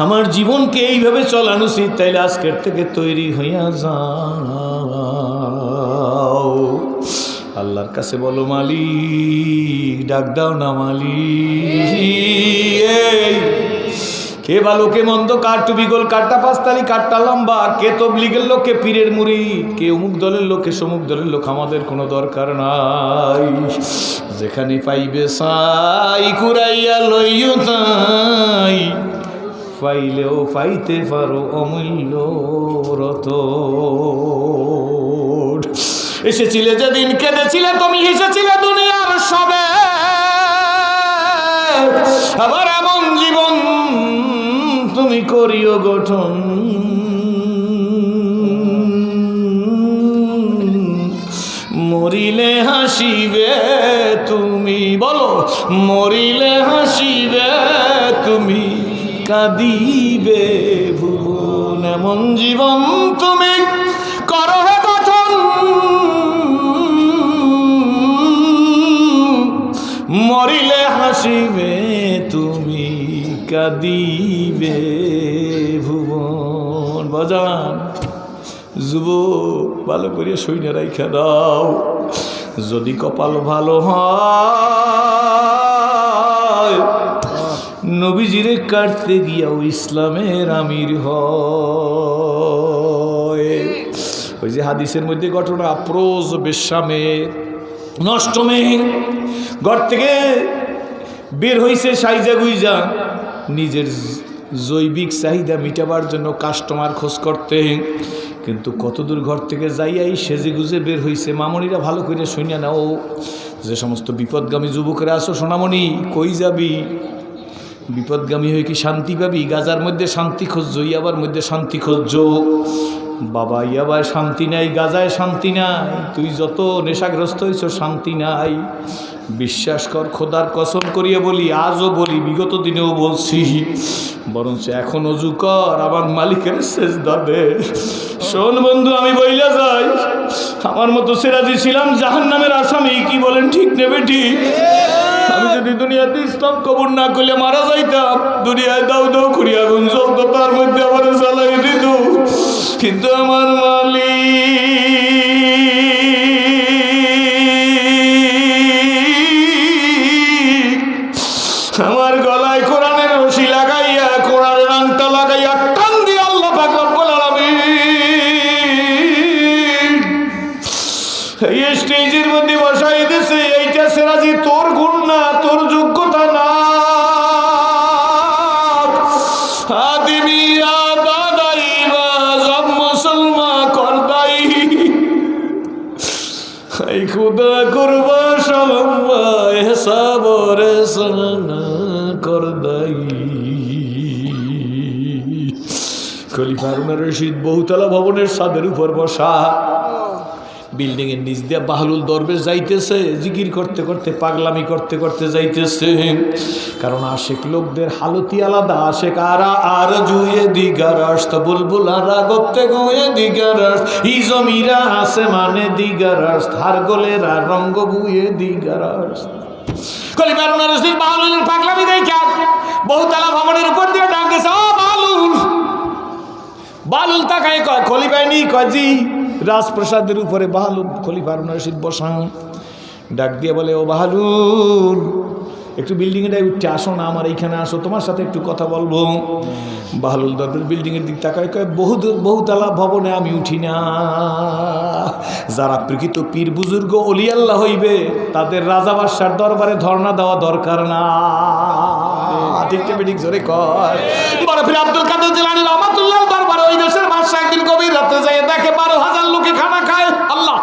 আমার জীবনকে এইভাবে চলানো উচিত, তাইলে আজকের থেকে তৈরি হইয়া যাও। আল্লাহর কাছে বলো মালিক, ডাক দাও না মালিক। কে ভালো কে মন্দ, কার টুপি গোল, কারটা পাঁচতালি, কারটা লম্বা, কে তবলিগের লোক, কে পীরের মুরিদ, কে অমুক দলের লোক, কে সমুক দলের লোক, আমাদের কোনো দরকার নাই। যেখানে পাইবে সাই কুরাইয়া লইও তাই, পাইলেও পাইতে পারো অমূল্য রতন। এসেছিলে যেদিন কেঁদেছিলে তুমি, হেসেছিলে দুনিয়ার সবে, আবার এমন জীবন তুমি করিও গঠন, মরিলে হাসিবে তুমি, বলো মরিলে হাসিবে তুমি, কাঁদিবে ভুবন, এমন জীবন তুমি করো গঠন, মরিলে হাসিবে তুমি, কাঁদিবে ভুবন। বাজান যুবক, ভালো করে সইনে রাইখা দাও, যদি কপাল ভালো হয় নবীজিরে কাটতে গিয়াও ইসলামের আমির হয়। ওই যে হাদিসের মধ্যে ঘটনা, আপ্রোজ বেশ্যামে নষ্ট মেয়ে ঘর থেকে বের হইছে সাইজা গুইজা, নিজের জৈবিক চাহিদা মিটাবার জন্য কাস্টমার খোঁজ করতে, কিন্তু কতদূর ঘর থেকে যাইয়াই সেজে গুজে বের হইছে। মামনিরা ভালো করে শুনিয়া নাও, যে সমস্ত বিপদগামী যুবকেরা আসো, সোনামণি কই যাবি? বিপদগামী হয়ে কি শান্তি পাবি? গাজার মধ্যে শান্তি খুঁজছো, ইয়াবার মধ্যে শান্তি খুঁজছো, বাবা ইয়াবায় শান্তি নাই, গাজায় শান্তি নাই, তুই যত নেশাগ্রস্ত হয়েছ শান্তি নাই। বিশ্বাস কর, খোদার কসম করিয়ে বলি, আজও বলি, বিগত দিনেও বলছি, বরঞ্চ এখন অজু কর, আমার মালিকের সেজদা দে। শোন বন্ধু, আমি বইলা যাই, আমার মতো সিরাজি ছিলাম জাহান্নামের আসামি, কি বলেন ঠিক নেবে ঠিক? আমি যদি দুনিয়াতে ইসলাম কবুল না করলে মারা যাইতাম, দুনিয়ায় দাও দাও করি আগুন জ্বলতো, তার মধ্যে আমার জ্বালাই দিত। কিন্তু আমার আমার গলায় কোরআনের রশি লাগাইয়া, কোরআনের আংটা লাগাইয়া টান দিয়ে আল্লাহ পাক রব্বুল আলামিন এই স্টেজের মধ্যে বসাই দিয়েছে। এইটা সিরাজি তোর গুণ না, তোর যোগ্যতা না। আদিমি আদাদাই বা জব মুসলমা করদাই, এই খুদা করবা সলম্বা এহসাবরে সনা করদাই। খলিফা হারুনুর রশিদ বহুতলা ভবনের ছাদের উপর বসা, বিল্ডিং এর নিচ দিয়ে বাহলুল দরবেশ যাইতেছে, জিকির করতে করতে, পাগলামি করতে করতে যাইতেছে। কারণ আশেক লোকদের হালতি আলাদা। আশেক আরা আর জুয়ে দিগার রাস্ত, বুলবুল আরা গপ্তে গুয়ে দিগার রাস্ত, ই জমিরা আছে মানে দিগার রাস্ত, হার গোলেরা রঙ্গ বুয়ে দিগার রাস্ত। খলিফা হারুনুর রশিদ বাহলুলের পাগলামি দেখা বহুতলা ভবনের উপর দিয়ে ডাকতেছে, ও বাহলুল। বাহলুল তাকায় কয়, খলিফায় নি কয়, জি। রাজপ্রাসাদের উপরে বাহলুল, খলিফা হারুনুর রশিদ বসা, ডাক দিয়ে বলে, ও বাহলুল, একটু বিল্ডিংটায় উঠে আসো না, আমার এইখানে আসো, তোমার সাথে একটু কথা বলবো। বাহলুল দরবেশ বিল্ডিংয়ের দিক তাকায় কয়, বহুতলা ভবনে আমি উঠি না। যারা প্রকৃত পীর বুজুর্গ অলি আল্লাহ হইবে, তাদের রাজা বাদশার দরবারে ধর্ণা দেওয়া দরকার না। ঠিক জোরে কয়। বড় পীর আব্দুল কাদের জিলানী রহমাতুল্লাহ দরবারে ওই দেশের বাদশা একদিন গভীর রাতে যায় দেখে 12,000 লোকে খানা খায়। আল্লাহ,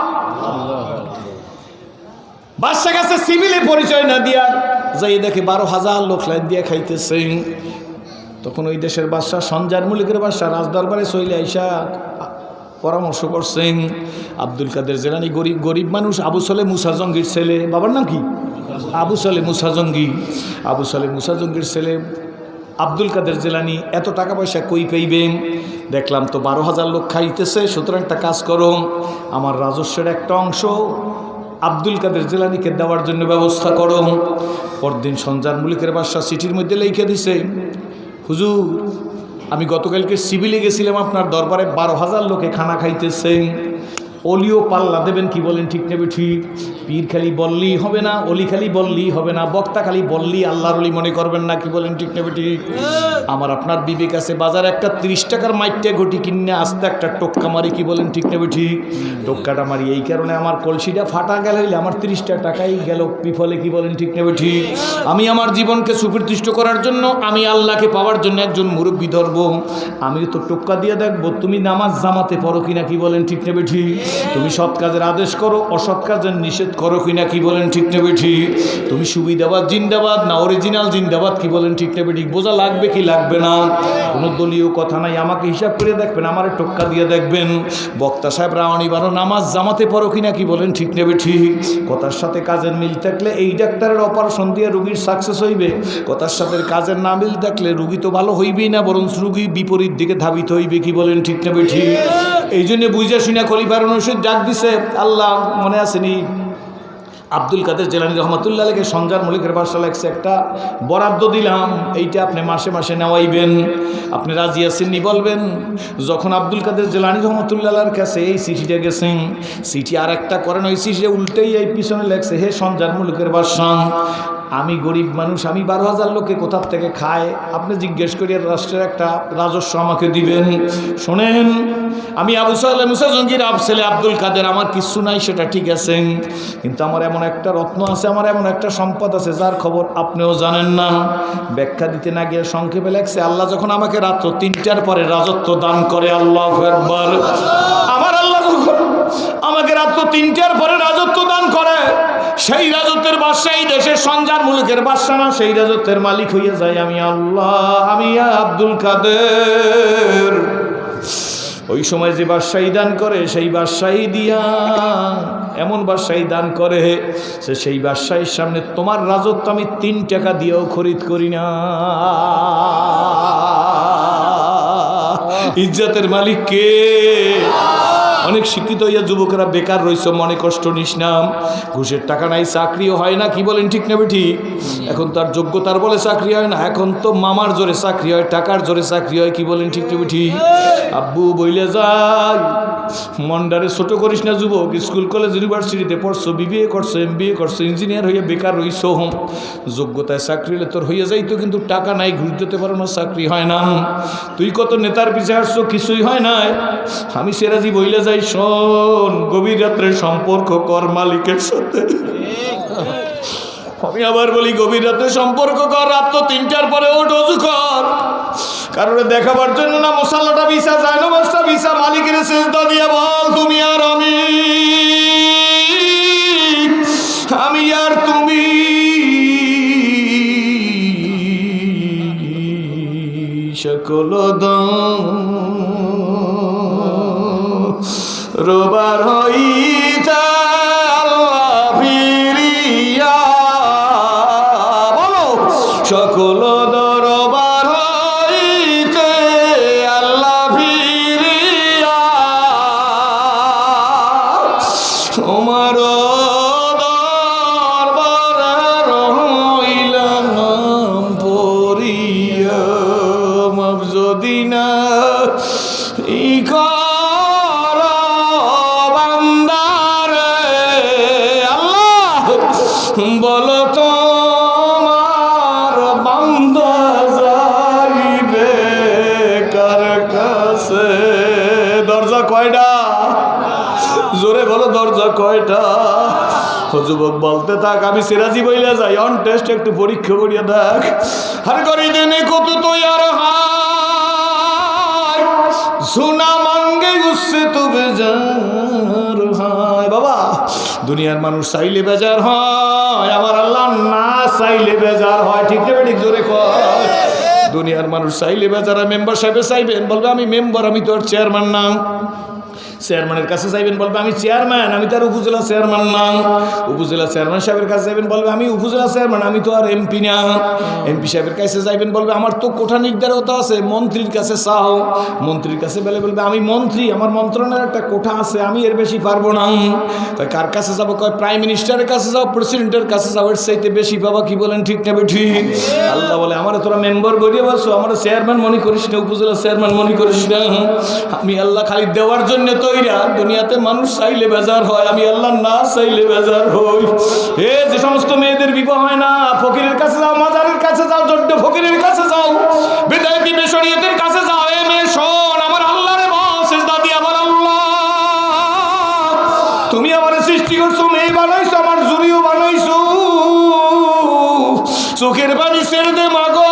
বাদশা কাছে সিভিলে পরিচয় না দিয়া যাই দেখে 12,000 লোক লাইন দিয়ে খাইতেছে। তখন ওই দেশের বাদশা, সঞ্জার মুলুকের বাদশা, রাজদরবারে চলে আইসা পরামর্শ করছেন। আব্দুল কাদের জিলানী গরিব মানুষ, আবু সলে মুসা জঙ্গির ছেলে। বাবার নাম কি? আবু সলে মুসা জঙ্গি। আবু সলে মুসা জঙ্গির ছেলে আব্দুল কাদের জিলানী এত টাকা পয়সা কই পাইবেন? দেখলাম তো 12,000 লোক খাইতেছে, সুতরাং একটা কাজ করো, আমার রাজস্বের একটা অংশ আব্দুল কাদের জিলানীকে দেওয়ার জন্য ব্যবস্থা করো। পরদিন সঞ্জার মুলুকের বাদশা চিঠির মধ্যে লিখে দিছে, হুজুর, আমি গতকালকে সিভিলে গেছিলাম, আপনার দরবারে 12,000 লোকে খানা খাইতেছে। অলিও পাল্লা দেবেন, কি বলেন ঠিক নেবে ঠিক? পীর খালি বললেই হবে না, অলি খালি বললেই হবে না, বক্তা খালি বললেই আল্লাহর অলি মনে করবেন না, কি বলেন ঠিক নেবে ঠিক? আমার আপনার বিবেক আছে, বাজারে একটা 30 টাকার মাইটটা ঘটি কিনে আসতে একটা টোক্কা মারি, কি বলেন ঠিক নেবে ঠিক? টোক্কাটা মারি এই কারণে আমার কলসিটা ফাটা গেল, হইলে আমার 30টা টাকাই গেল বিফলে, কি বলেন ঠিক নেবে ঠিক? আমি আমার জীবনকে সুপ্রতিষ্ঠিত করার জন্য, আমি আল্লাহকে পাওয়ার জন্য একজন মুরব্বী ধরব, আমিও তো টোক্কা দিয়ে দেখবো তুমি নামাজ জামাতে পড়ো কিনা, কি বলেন ঠিক নেবে ঠিক? তুমি সৎ কাজের আদেশ করো, অসৎ কাজের নিষেধ করো কিনা, কি বলেন ঠিক নেবে ঠিক? তুমি সুবিধাবাদ জিন্দাবাদ না অরিজিনাল জিন্দাবাদ, কি বলেন ঠিক নেবে ঠিক? বোঝা লাগবে কি লাগবে না? কোনো দলীয় কথা নাই, আমাকে হিসাব করে দেখবেন, আমারে টোক্কা দিয়ে দেখবেন। বক্তা সাহেব রাওয়ানি বারো নামাজ জামাতে পড়ো কিনা, কি বলেন ঠিক নেবে ঠিক? কথার সাথে কাজের মিল থাকলে এই ডাক্তারের অপারেশন দিয়ে রুগীর সাকসেস হইবে, কথার সাথে কাজের না মিল থাকলে রুগী তো ভালো হইবেই না, বরং রুগী বিপরীত দিকে ধাবিত হইবে, কি বলেন ঠিক নেবে ঠিক? এই জন্য বুঝা শুনে খলিফা হারুনুর রশিদ ডাক দিছে, আল্লাহ মনে আসেনি আব্দুল কাদের জিলানী রহমাতুল্লাহ আলাইহি সঞ্জার মুলুকের বাদশা লাগছে, একটা বরাদ্দ দিলাম, এইটা আপনি মাসে মাসে নেওয়াইবেন, আপনি রাজি আছেননি বলবেন। যখন আব্দুল কাদের জিলানী রহমাতুল্লাহ আলাইহির কাছে এই চিঠিটা গেছেন, চিঠি আর একটা করেন, ওই চিঠিটা উল্টেই এই পিছনে লেখছে, হে সঞ্জার মুলুকের বাদশা, আমি গরিব মানুষ, আমি 12,000 লোকে কোথার থেকে খায়, আপনি জিজ্ঞেস করি রাষ্ট্রের একটা রাজস্ব আমাকে দিবেন। শোনেন, আমি আবু সালে মুসা জঙ্গির ছেলে আব্দুল কাদের, আমার কিছু নাই সেটা ঠিক আছে, কিন্তু আমার এমন একটা রত্ন আছে, আমার এমন একটা সম্পদ আছে যার খবর আপনিও জানেন না। ব্যাখ্যা দিতে না গিয়ে সংক্ষেপে লেখছে, আল্লাহ যখন আমাকে রাত্র 3টার পরে রাজত্ব দান করে, আল্লাহু আকবার, আমার আল্লাহ যখন আমাকে রাত্র 3টার পরে রাজত্ব দান করে, সেই রাজত্বের বাদশা এই দেশের সঞ্জার মুলুকের বাদশা না, সেই রাজত্বের মালিক হইয়া যায় আমি আল্লাহ, আমি আব্দুল কাদের। ওই সময় যে বাদশাহী দান করে সেই বাদশাহী দিয়া এমন বাদশাহী দান করে সেই বাদশাহীর সামনে তোমার রাজত্ব আমি 3 টাকা দিয়েও খরিদ করি না। ইজ্জতের মালিক কে? অনেক শিক্ষিত হইয়া যুবকেরা বেকার রইছ, মনে কষ্ট নিস না। ঘুষের টাকা নাই, চাকরিও হয় না। কি বলেন ঠিক না বেঠি? এখন তার যোগ্যতার বলে চাকরি হয় না, এখন তো মামার জোরে চাকরি হয়, টাকার জোরে চাকরি হয়। কি বলেন ঠিক না বেঠি? আব্বু বইলে যাই মন্ডারে ছোট করিস না যুবক। স্কুল কলেজ ইউনিভার্সিটিতে পড়ছো, বিবিএ করছো, এমবিএ করছো, ইঞ্জিনিয়ার হইয়া বেকার রইছ। যোগ্যতায় চাকরি হলে তোর হইয়া যাইতো, কিন্তু টাকা নাই, ঘুষ দিতে পারো না, চাকরি হয় না। তুই কত নেতার পিছিয়ে আসছো, কিছুই হয় নাই। আমি সিরাজি বইলে যাই, শোন, গভীর রাত্রে সম্পর্ক কর মালিকের সাথে। আমি আবার বলি, গভীর রাতে সম্পর্ক কর, রাত তো 3টার পরে ওঠ, ওযু কর। কারণে দেখাবার জন্য না, মশালাটা বিছা যায় না, মাছটা বিছা, মালিকের সেজদা দিয়ে বল, তুমি আর আমি আর তুমি, সকল রোবার হইতা ফিরিয়া, বলো, সকল দরবার হইতে আল্লাহ ফিরিয়া, তোমার দরবারে রইলাম পড়িয়া, মাপ যদি না বলো তোমার বান্দা যাইবে কার কাছে? দরজা কয়টা? জোরে বলো, দরজা কয়টা? যুবক বলতে থাক, আমি সিরাজি বইলে যাই, অন টেস্ট একটু পরীক্ষা করিয়া দেখ। আর করি দেনে কত তৈয়ার হায়, সোনা মাঙ্গে গুসছে তো বেজার হয়। বাবা, দুনিয়ার মানুষ চাইলে বেজার হয়, আমার আল্লাহ না চাইলে বেজার হয়। ঠিক না ঠিক? জোরে কয়। দুনিয়ার মানুষ চাইলে বেজার হয়। মেম্বার সাহেবে চাইবেন, বলবে আমি মেম্বার, আমি তো আর চেয়ারম্যান না। চেয়ারম্যানের কাছে যাইবেন, বলবে আমি চেয়ারম্যান, আমি তার উপজেলা চেয়ারম্যান না। উপজেলা চেয়ারম্যান সাহেবের কাছে যাইবেন, বলবে আমি উপজেলা চেয়ারম্যান, আমি তো আর এমপি না। এমপি সাহেবের কাছে যাইবেন, বলবে আমার তো কোঠা নির্ধারিত আছে। মন্ত্রীর কাছে চাও, মন্ত্রীর কাছে বলবে আমি মন্ত্রী, আমার মন্ত্রণালয়ের একটা কোঠা আছে, আমি এর বেশি পারবো না। কয় কার কাছে যাবো? কয় প্রাইম মিনিস্টারের কাছে যাও, প্রেসিডেন্টের কাছে যাও, এর চাইতে বেশি পাবা। কি বলেন ঠিক না ঠিক? আল্লাহ বলে, আমার তোরা মেম্বার গড়িয়ে বলছো, আমার চেয়ারম্যান মনে করিস না, উপজেলা চেয়ারম্যান মনে করিস না। আমি আল্লাহ খালি দেওয়ার জন্য তো দুনিয়াতে মানুষ চাইলে বেজার হয়, আমি আল্লাহ না চাইলে বেজার হই। এ যে সমস্ত মেয়েদের বিবাহ হয় না, ফকিরের কাছে যাও, মাজারের কাছে যাও, জড্ড ফকিরের কাছে যাও, বিদায়ী বেশরিয়তের কাছে যাও। এ মেয়ে শোন, আমার আল্লাহরে বল, সিজদা দিয়ে আমার আল্লাহ, তুমি আমার সৃষ্টি করছো, মেয়ে বানাইছো, আমার জুরিও বানাইছো, চোখের পানি ছেড়ে দে মাগো।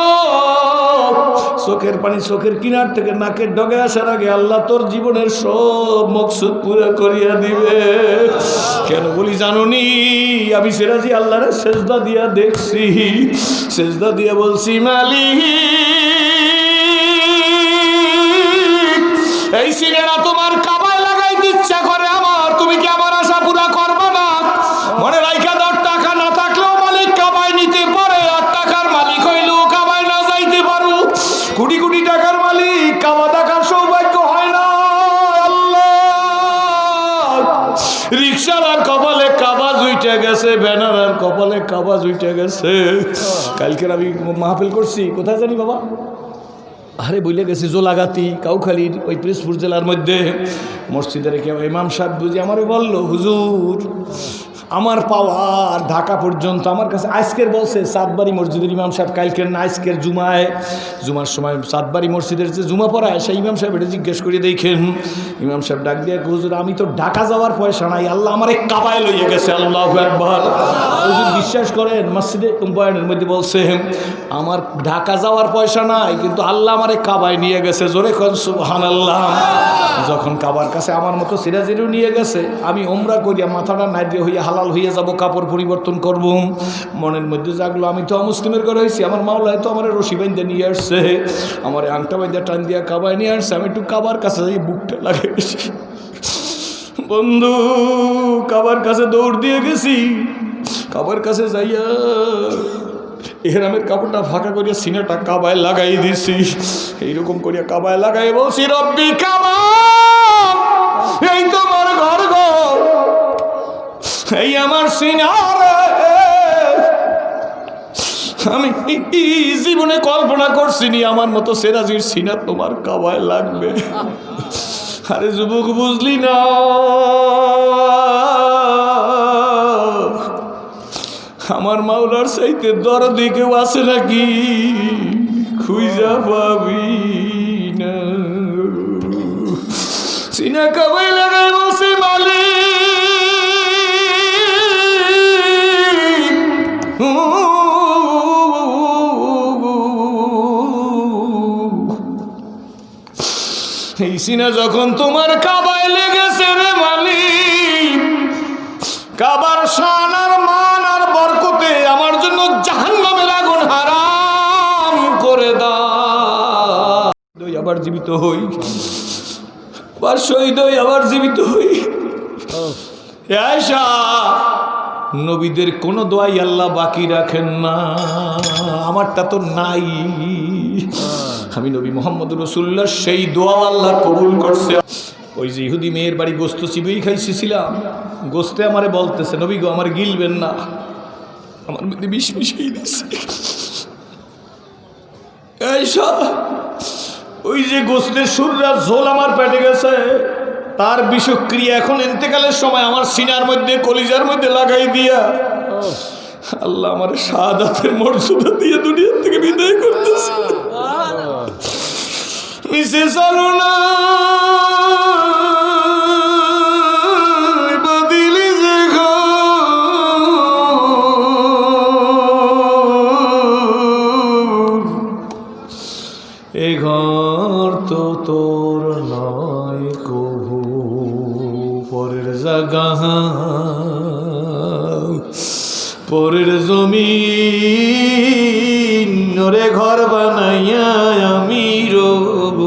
চোখের পানি চোখের কিনার থেকে নাকের ডগে আসার আগে আল্লাহ তোর জীবনের সব মকসুদ পুরো করিয়া দিবে। কেন বলি জানুনি? আমি সিরাজি আল্লাহরে সেজদা দিয়া দেখছি, সেজদা দিয়া বলছি, মালিক এই সিনেরা তোমার কাবায় লাগাইতে ইচ্ছা করে আমার, তুমি কি আমার আশা পুরা করবে না? মনে রাইখা দাও, টাকা না থাকলেও মালিক কাবায় নিতে পারে, আর টাকার মালিক হইলেও কাবায় না যাইতে পারো। কোটি কোটি টাকার মালিক কাবা দেখার সৌভাগ্য হয় না। আল্লাহ, রিক্সার কপালে কাবা জুইটে গেছে, ব্যানার কপালে কাবা জুইটে গেছে। কালকের আমি মাহফিল করছি, কোথায় জানি বাবা, আরে বইলে গেছি, জোলাগাতি কাউখালীর ওই পিরোজপুর জেলার মধ্যে মসজিদের ইমাম সাহেব বুঝি আমারে বলল, হুজুর আমার পাওয়ার ঢাকা পর্যন্ত আমার কাছে আজকের বলছে সাতবাড়ি মসজিদের ইমাম সাহেব, কালকের না আজকের জুমার সময় সাতবাড়ি মসজিদের যে জুমা পড়ায় সেই ইমাম সাহেব এটা জিজ্ঞেস করে দেখেন। ইমাম সাহেব ডাক দিয়ে, হুজুর আমি তো ঢাকা যাওয়ার পয়সা নাই, আল্লাহ আমার এক কাবায় লইয়ে গেছে। আল্লাহু আকবার। হুজুর বিশ্বাস করেন, মসজিদে বয়ানের মধ্যে বলছে আমার ঢাকা যাওয়ার পয়সা নাই, কিন্তু আল্লাহ আমার এক কাবায় নিয়ে গেছে। জোরে কোন সুবহানাল্লাহ। যখন কাবার কাছে আমার মতো সিরাজিরও নিয়ে গেছে, আমি ওমরা করিয়া মাথাটা নাই দিয়ে হইয়া হালা হালাল হইয়া যাব, কাপড় পরিবর্তন করব। মনের মধ্যে জাগলো আমি তো মুসলিমের ঘরে হয়েছি, আমার মাওলায় তো আমার রশি বাইন্দা নিয়ে আসছে, আমার আংটা বাইন্দা টান দিয়া কাবায় নিয়ে আসছে, আমি একটু কাবার কাছে যাই বুকটা লাগে। বন্ধু কাবার কাছে দৌড় দিয়ে গেছি, কাবার কাছে যাইয়া এহরামের কাপড়টা ফাঁকা করিয়া সিনাটা কাবায় লাগাই দিছি, এইরকম করিয়া কাবায় লাগাই বলছি রব্বি কাবা, এই তোমার ঘর গো, এই আমার সিনারে। আমি জীবনে কল্পনা করছিনি আমার মতো সেরাজির সিনা তোমার কাবায় লাগবে। আরে যুবক বুঝলি না, আমার মাওলার চাইতে দরদি কেউ আছে নাকি, খুঁজা পাবি না। সিনা কাবায় লাগাই বলছে মালিক, এই সিনা যখন তোমার কাবায় লেগেছে রে মালিক, কাবার শান আর মান আর বরকতে আমার জন্য জাহান্নামের আগুন হারাম করে দাও। আবার জীবিত হই, আবার শহীদ হই, আবার জীবিত হই। আয়েশা, নবীদের কোনো দোয়াই আল্লাহ বাকি রাখেন না, আমারটা তো নাই। আমি নবী মোহাম্মদ রাসূলুল্লাহ সেই দোয়া আল্লাহ কবুল করছে। ওই যে ইহুদি মেয়ের বাড়ি গোস্ত চিবিয়ে খাইছিলাম, গোস্তে আমারে বলতেছে নবী গো আমার গিলবেন না, আমার মধ্যে বিষ মিশিয়ে দিচ্ছে। আয়েশা, ওই যে গোস্তের সুররা ঝোল আমার পেটে গেছে, তার বিষক্রিয়া এখন ইন্তেকালের সময় আমার সিনার মধ্যে কলিজার মধ্যে লাগাই দিয়া আল্লাহ আমার শাহাদাতের মর্যাদা দিয়ে দুনিয়া থেকে বিদায় করতেছে। মিশে চলো না বদিলি যে এ ঘর তো তোর নয় কবু পরের জাগা, পরের জমিন রে ঘর বানাইয়া আমি রব,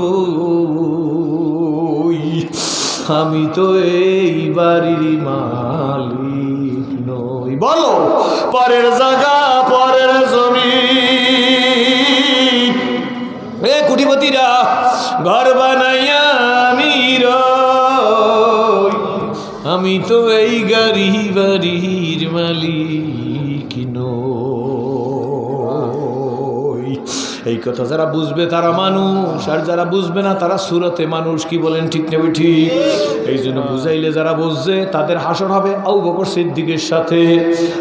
আমি তো এই বাড়ির মালিক নই। বলো পরের জায়গা, পরের জমিন, এ কুটিপতিরা ঘর বানাইয়া আমি রই, আমি তো এই গাড়ি বাড়ির মালিক নই। এই কথা যারা বুঝবে তারা মানুষ, আর যারা বুঝবে না তারা সুরতে মানুষ। কি বলেন ঠিক নেবে ঠিক? এই জন্য বুঝাইলে যারা বুঝছে তাদের হাসর হবে আবু বকর সিদ্দিকের সাথে,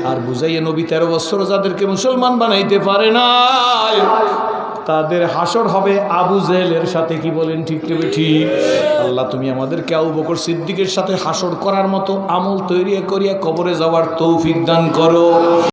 আর বুঝাইয়ে নবী 13 বছর যাদেরকে মুসলমান বানাইতে পারে না তাদের হাসর হবে আবু জেহেলের সাথে। কি বলেন ঠিক নেবে ঠিক? আল্লাহ তুমি আমাদেরকে আবু বকর সিদ্দিকের সাথে হাসর করার মতো আমল তৈরি করিয়া কবরে যাওয়ার তৌফিক দান করো।